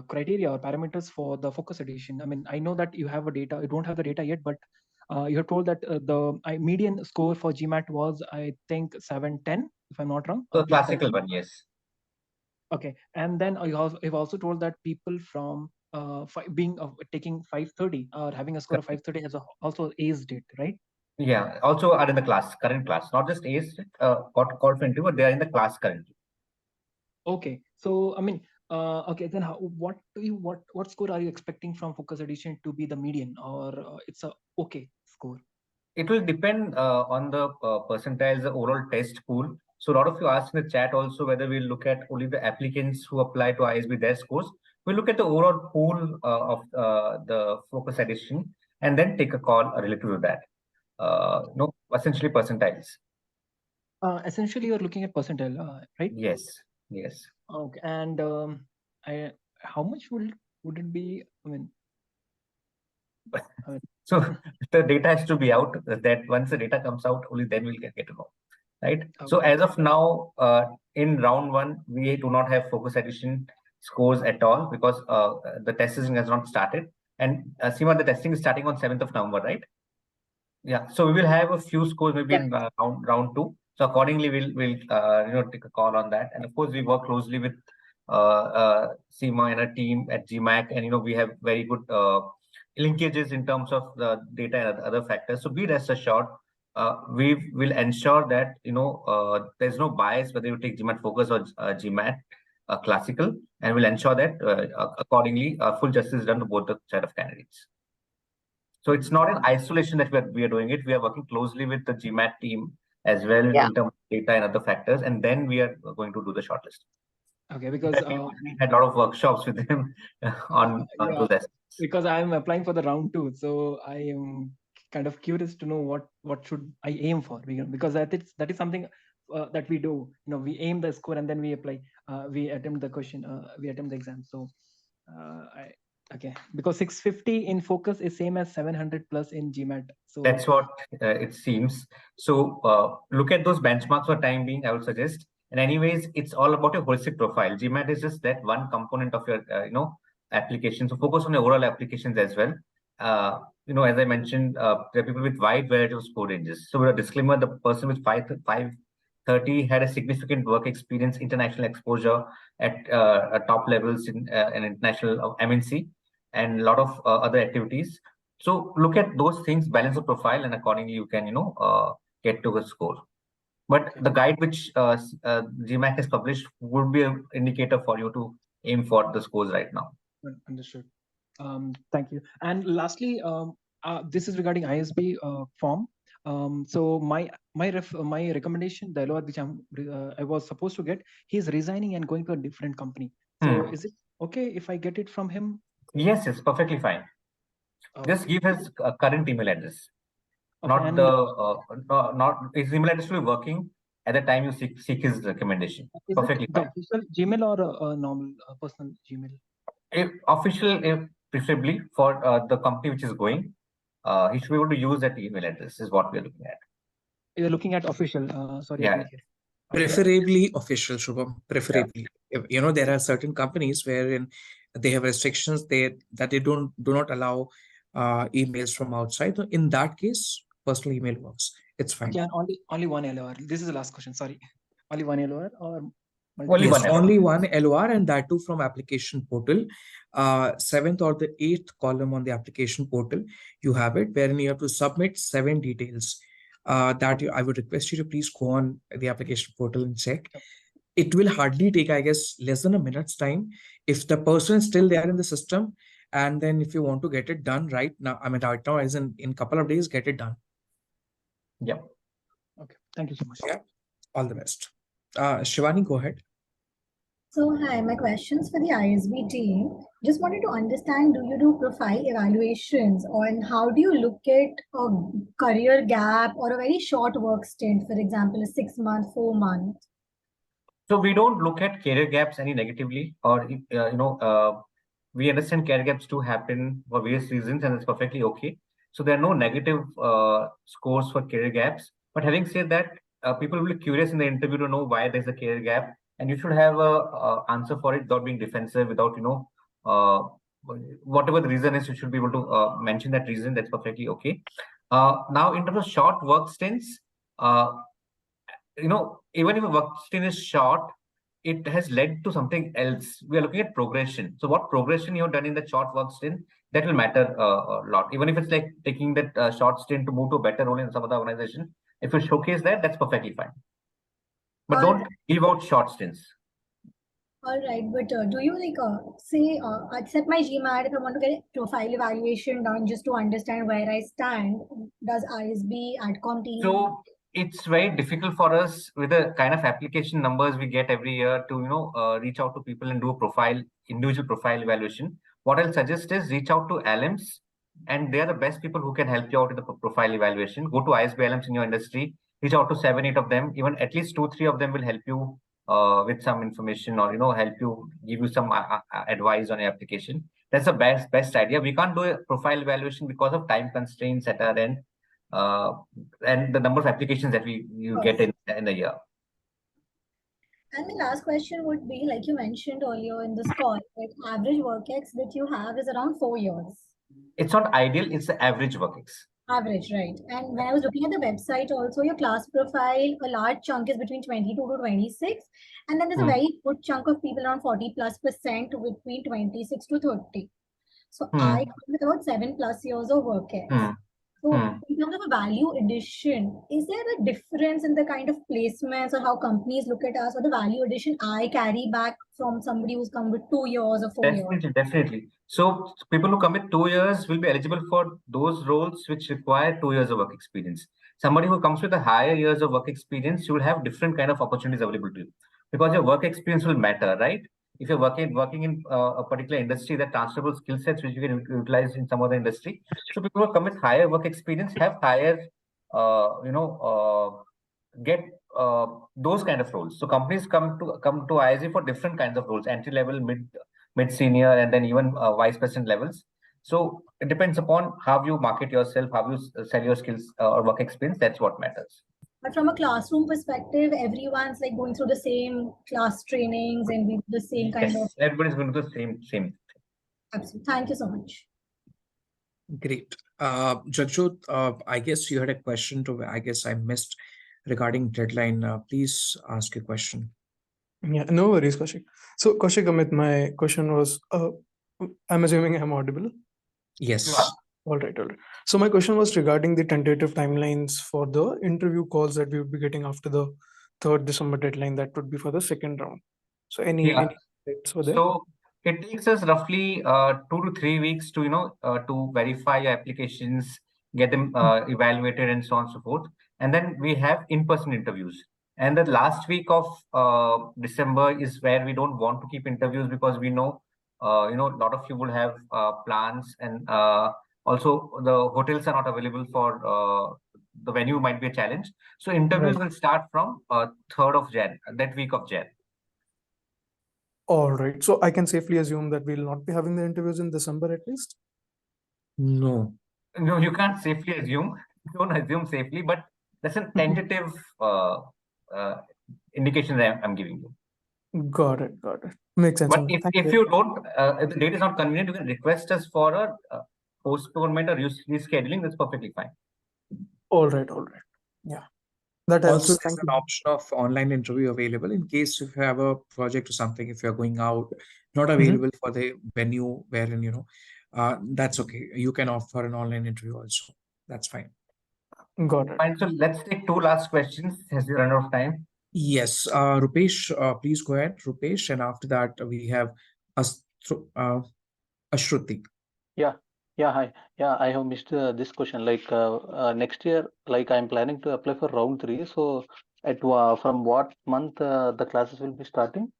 criteria or parameters for the focus edition. I mean, I know that you have a data. You don't have the data yet, but you have told that the median score for GMAT was, I think, 710, if I'm not wrong. The classical one, yes. Okay, and then you've also told that people from taking 530 or having a score of 530 has also aced it, right? Yeah, also are in the current class, not just A's got called for interview, but they are in the class currently. Okay, so I mean, okay, then what score are you expecting from focus edition to be the median, or it's a okay score? It will depend on the percentiles, the overall test pool. So a lot of you asked in the chat also whether we'll look at only the applicants who apply to ISB, their scores. We'll look at the overall pool of the focus edition and then take a call related to that. No, essentially percentiles. Essentially, you're looking at percentile, right? Yes, yes. Okay, and how much would it be? I mean, so the data has to be out. That once the data comes out, only then we'll get to know, right? Okay. So as of now, in round one, we do not have focus edition scores at all because the testing has not started. And Seema, the testing is starting on 7th of November, right? Yeah. So we will have a few scores maybe in round two. So accordingly, we'll take a call on that. And of course, we work closely with Seema and a team at GMAT, and we have very good linkages in terms of the data and other factors. So be rest assured, we will ensure that there's no bias whether you take GMAT Focus or GMAT Classical, and we'll ensure that accordingly full justice is done to both the set of candidates. So it's not in isolation that we are doing it. We are working closely with the GMAT team as well in terms of data and other factors, and then we are going to do the shortlist. Okay, because we had a lot of workshops with them on those aspects. Because I'm applying for the round two, so I am kind of curious to know what should I aim for, because that is something that we do. We aim the score and then we apply. We attempt the question. We attempt the exam. So okay, because 650 in focus is same as 700 plus in GMAT. So that's what it seems. So look at those benchmarks for time being, I would suggest. And anyways, it's all about your holistic profile. GMAT is just that one component of your application. So focus on your overall applications as well. As I mentioned, there are people with wide variety of score ranges. So with a disclaimer, the person with 530 had a significant work experience, international exposure at top levels in an international MNC, and a lot of other activities. So look at those things, balance the profile, and accordingly you can get to a score. But the guide which GMAT has published would be an indicator for you to aim for the scores right now. Understood. Thank you. And lastly, this is regarding ISB form. So my recommendation, the LOR which I was supposed to get, he's resigning and going to a different company. So is it okay if I get it from him? Yes, it's perfectly fine. Just give his current email address. Okay, not his email address will be working at the time you seek his recommendation. Is perfectly it fine. the official Gmail or a normal personal Gmail? Official, preferably for the company which is going. He should be able to use that email address is what we are looking at. You're looking at official. Sorry, yeah. I didn't hear. Preferably official, Shubham. Preferably. Yeah. There are certain companies wherein they have restrictions that they do not allow emails from outside. So in that case, personal email works. It's fine. Okay, only one LOR. This is the last question. Sorry, only one LOR or Only Yes, one only LOR. one LOR, and that too from application portal. Seventh or the eighth column on the application portal, you have it, wherein you have to submit 7 details. I would request you to please go on the application portal and check. It will hardly take, I guess, less than a minute's time. If the person is still there in the system, and then if you want to get it done right now, I mean, right now, as in couple of days, get it done. Yeah. Okay. Thank you so much. Yeah. All the best. Shivani, go ahead. So, hi, my questions for the ISB team. Just wanted to understand, do you do profile evaluations, or and how do you look at a career gap or a very short work stint, for example, a 6 month, 4 month? So we don't look at career gaps any negatively, or we understand career gaps do happen for various reasons, and it's perfectly okay. So there are no negative scores for career gaps. But having said that, people will be curious in the interview to know why there's a career gap, and you should have a answer for it without being defensive, without whatever the reason is, you should be able to mention that reason. That's perfectly okay. Now, in terms of short work stints, even if a work stint is short, it has led to something else. We are looking at progression. So what progression you have done in the short work stint, that will matter a lot. Even if it's like taking that short stint to move to a better role in some other organization, if you showcase that, that's perfectly fine. But don't give out short stints. All right, but do you say accept my GMAT if I want to get a profile evaluation done just to understand where I stand? Does ISB, AdCom team? So it's very difficult for us with the kind of application numbers we get every year to reach out to people and do a individual profile evaluation. What I'll suggest is reach out to ALMs, and they are the best people who can help you out in the profile evaluation. Go to ISB ALMs in your industry, reach out to 7-8 of them. Even at least 2-3 of them will help you with some information, or help you, give you some advice on your application. That's the best idea. We can't do a profile evaluation because of time constraints at our end, and the number of applications that you get in a year. And the last question would be, like you mentioned earlier in this call, like average work ex that you have is around 4 years. It's not ideal, it's the average work ex. Average, right? And when I was looking at the website also, your class profile, a large chunk is between 22 to 26. And then there's a very good chunk of people, around 40+% between 26 to 30. So I come with about 7+ years of work ex. So in terms of a value addition, is there a difference in the kind of placements or how companies look at us, or the value addition I carry back from somebody who's come with 2 years or 4 years? Definitely. So people who come with 2 years will be eligible for those roles which require 2 years of work experience. Somebody who comes with a higher years of work experience, you will have different kind of opportunities available to you, because your work experience will matter, right? If you're working in a particular industry, that transferable skill sets which you can utilize in some other industry. So people who come with higher work experience have higher, get those kind of roles. So companies come to ISG for different kinds of roles: entry level, mid senior, and then even vice president levels. So it depends upon how you market yourself, how you sell your skills or work experience. That's what matters. But from a classroom perspective, everyone's like going through the same class trainings and with the same kind of. Everybody's going to do the same. Absolutely. Thank you so much. Great. Jagjot, I guess you had a question I guess I missed regarding deadline. Please ask your question. Yeah, no worries, Kaushik. So, Kaushik, Amit, my question was, I'm assuming I'm audible? Yes. All right. So my question was regarding the tentative timelines for the interview calls that we would be getting after the 3rd December deadline. That would be for the second round. So any updates for that? So it takes us roughly 2 to 3 weeks to to verify your applications, get them evaluated, and so on and so forth. And then we have in-person interviews. And the last week of December is where we don't want to keep interviews, because we know a lot of you will have plans, and also the hotels are not available for the venue might be a challenge. So interviews will start from 3rd of Jan, that week of Jan. All right. So I can safely assume that we'll not be having the interviews in December at least? No, you can't safely assume. Don't assume safely, but that's a tentative indication that I'm giving you. Got it. Makes sense. But if you don't, if the date is not convenient, you can request us for a postponement or rescheduling. That's perfectly fine. All right. Yeah. That helps. Also, there's Thank an you. option of online interview available in case if you have a project or something, if you're going out, not Mhm. available for the venue wherein, that's okay. You can offer an online interview also. That's fine. Got it. Fine. So let's take two last questions as we run out of time. Yes, Rupesh, please go ahead, Rupesh, and after that we have Ashruti. Yeah, hi. Yeah, I have missed this question. Like next year, like I'm planning to apply for round 3. So from what month the classes will be starting?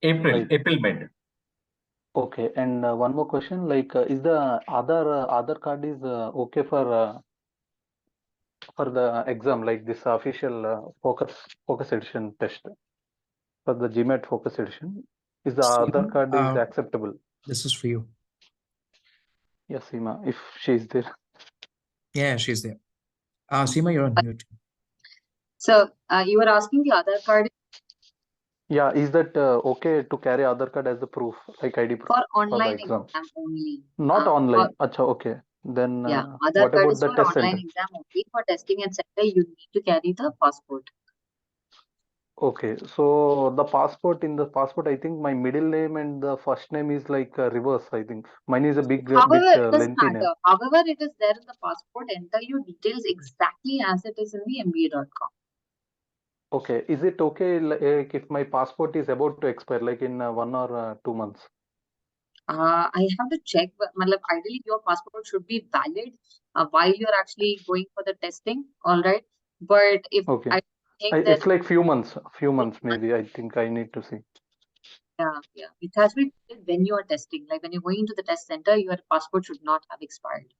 April Like mid. okay, and one more question. Like is the other card is okay for the exam? Like this official focus edition test for the GMAT focus edition. Is the other Seema, card is acceptable? this is for you. Yes, Seema, if she is there. Yeah, she's there. Seema, you're on mute. So you were asking the Aadhaar card Yeah, is that okay to carry Aadhaar card as the proof, like ID proof for for the online exam? exam only. Not For, online. Acha, okay. Then yeah, Aadhaar what card about is the for test online center? exam only. For testing and center, you need to carry the passport. Okay, so the passport, in the passport, I think my middle name and the first name is like reverse, I think. Mine is a big However, it doesn't lengthy name. matter. However, it is there in the passport. Enter your details exactly as it is in the MBA.com. Okay, is it okay like if my passport is about to expire, like in 1 or 2 months? I have to check, but ideally your passport should be valid while you're actually going for the testing. All right, but if Okay, I think that it's like few months maybe. I think I need to see. yeah, it has to be valid when you are testing. Like when you're going into the test center, your passport should not have expired.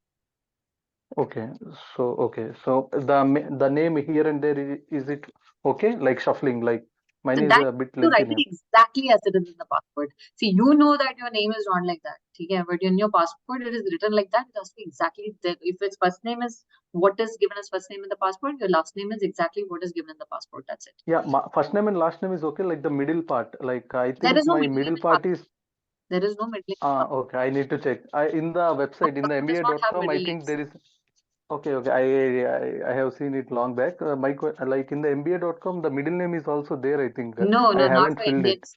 Okay, so the name here and there is it okay? Like shuffling, like mine So is that a bit to lengthy write it name. exactly as it is in the passport. See, you know that your name is not like that. Okay, but in your passport, it is written like that. It has to be exactly that. If its first name is what is given as first name in the passport, your last name is exactly what is given in the passport. That's it. Yeah, my first name and last name is okay. Like the middle part, like I There think is no my middle name middle in part passport. is There is no middle name in passport. okay. I need to check. In the website in the Does not have MBA.com, I middle think names. there is. Okay, I have seen it long back. Like in the MBA.com, the middle name is also there. I think No, I not haven't for filled it. Indians.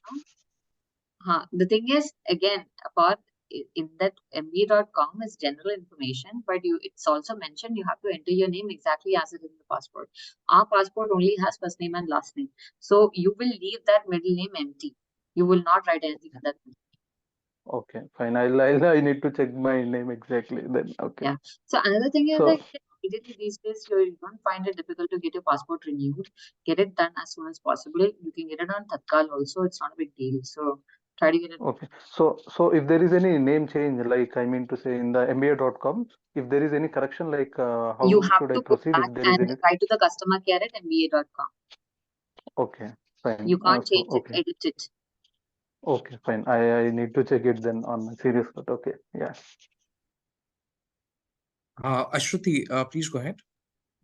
No? The thing is, again, apart in that MBA.com is general information, but it's also mentioned you have to enter your name exactly as it is in the passport. Our passport only has first name and last name. So you will leave that middle name empty. You will not write anything in that. Okay, fine. I need to check my name exactly then. Okay. Yeah. So another thing is So that immediately these days you don't find it difficult to get your passport renewed. Get it done as soon as possible. You can get it on Tatkal also. It's not a big deal. So try to get it. okay. So if there is any name change, like I mean to say in the MBA.com, if there is any correction, like You how have should I to go proceed back if there is and any? write to the customer care at MBA.com. Okay, fine. You can't change it, Okay. edit it. Okay, fine. I need to check it then on my serious note. Okay, yeah. Ashruti, please go ahead.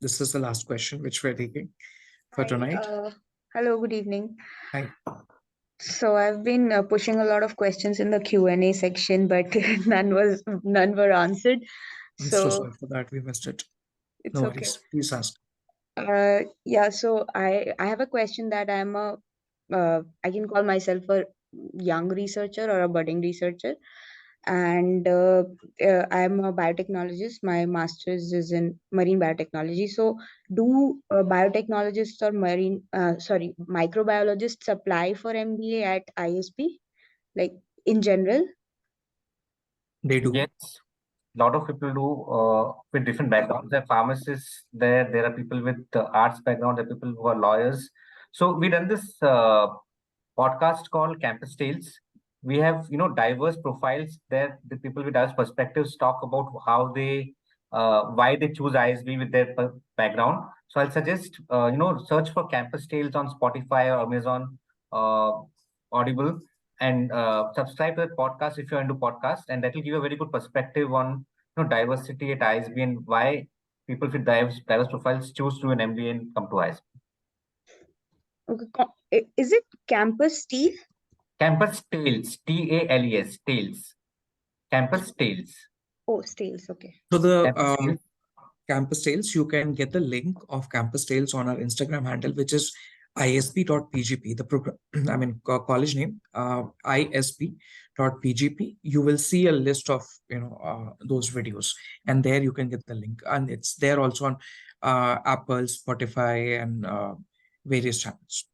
This is the last question which we're taking for tonight. Hello, good evening. Hi. So I've been pushing a lot of questions in the Q&A section, but none were answered. I'm so So sorry for that. We missed it. it's No okay. worries. Please ask. Yeah, so I have a question that I can call myself a young researcher or a budding researcher, and I'm a biotechnologist. My master's is in marine biotechnology. So do biotechnologists or microbiologists apply for MBA at ISB, like in general? They do. Yes, a lot of people do with different backgrounds. There are pharmacists there are people with arts background, there are people who are lawyers. So we done this podcast called Campus Tales. We have diverse profiles there. The people with diverse perspectives talk about how they why they choose ISB with their background. So I'll suggest search for Campus Tales on Spotify or Amazon Audible, and subscribe to the podcast if you're into podcasts, and that will give you a very good perspective on diversity at ISB and why people with diverse profiles choose to an MBA and come to ISB. Okay. Is it Campus Steel? Campus Tales, TALES, Tales. Campus Tales. Oh, Stales. Okay. So the Campus Tales. campus tales, you can get the link of campus tales on our Instagram handle, which is isp.pgp, the program, I mean, college name, isp.pgp. You will see a list of, those videos, and there you can get the link. And it's there also on Apple, Spotify, and various channels.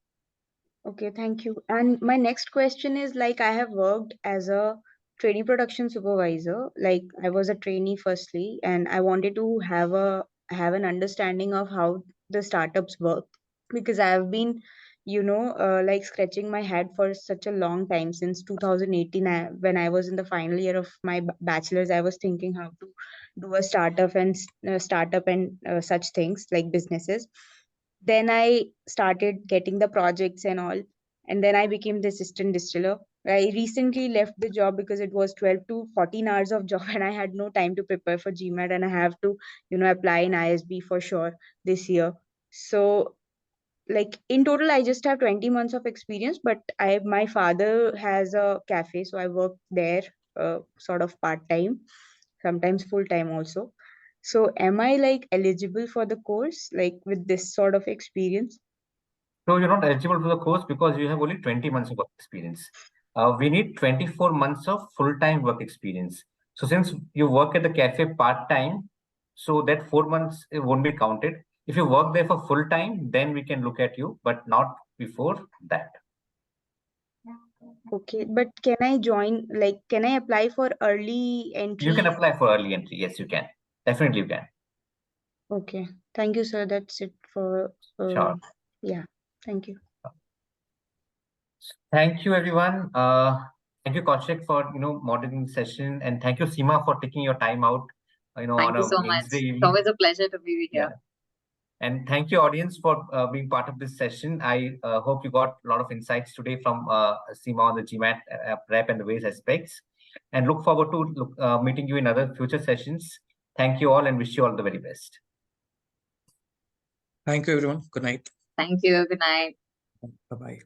Okay, thank you. And my next question is like I have worked as a trainee production supervisor. Like I was a trainee firstly, and I wanted to have an understanding of how the startups work because I have been, like scratching my head for such a long time since 2018. When I was in the final year of my bachelor's, I was thinking how to do a startup and such things like businesses. Then I started getting the projects and all, and then I became the assistant distiller. I recently left the job because it was 12 to 14 hours of job and I had no time to prepare for GMAT, and I have to, apply in ISB for sure this year. So like in total I just have 20 months of experience, but my father has a cafe, so I work there sort of part time, sometimes full time also. So am I like eligible for the course like with this sort of experience? So you're not eligible for the course because you have only 20 months of work experience. We need 24 months of full-time work experience. So since you work at the cafe part-time, so that 4 months it won't be counted. If you work there for full-time, then we can look at you, but not before that. Okay, but can I join, like, can I apply for early entry? You can apply for early entry. Yes, you can. Definitely you can. Okay, thank you, sir. That's it for, Sure. yeah, thank you. Thank you, everyone. Thank you, Kaushik, for moderating the session, and thank you, Seema, for taking your time out. Thank on you a so much. Wednesday It's evening. always a pleasure to be here. Yeah. And thank you, audience, for being part of this session. I hope you got a lot of insights today from Seema on the GMAT prep and the various aspects. And look forward to meeting you in other future sessions. Thank you all and wish you all the very best. Thank you, everyone. Good night. Thank you. Good night. Bye-bye.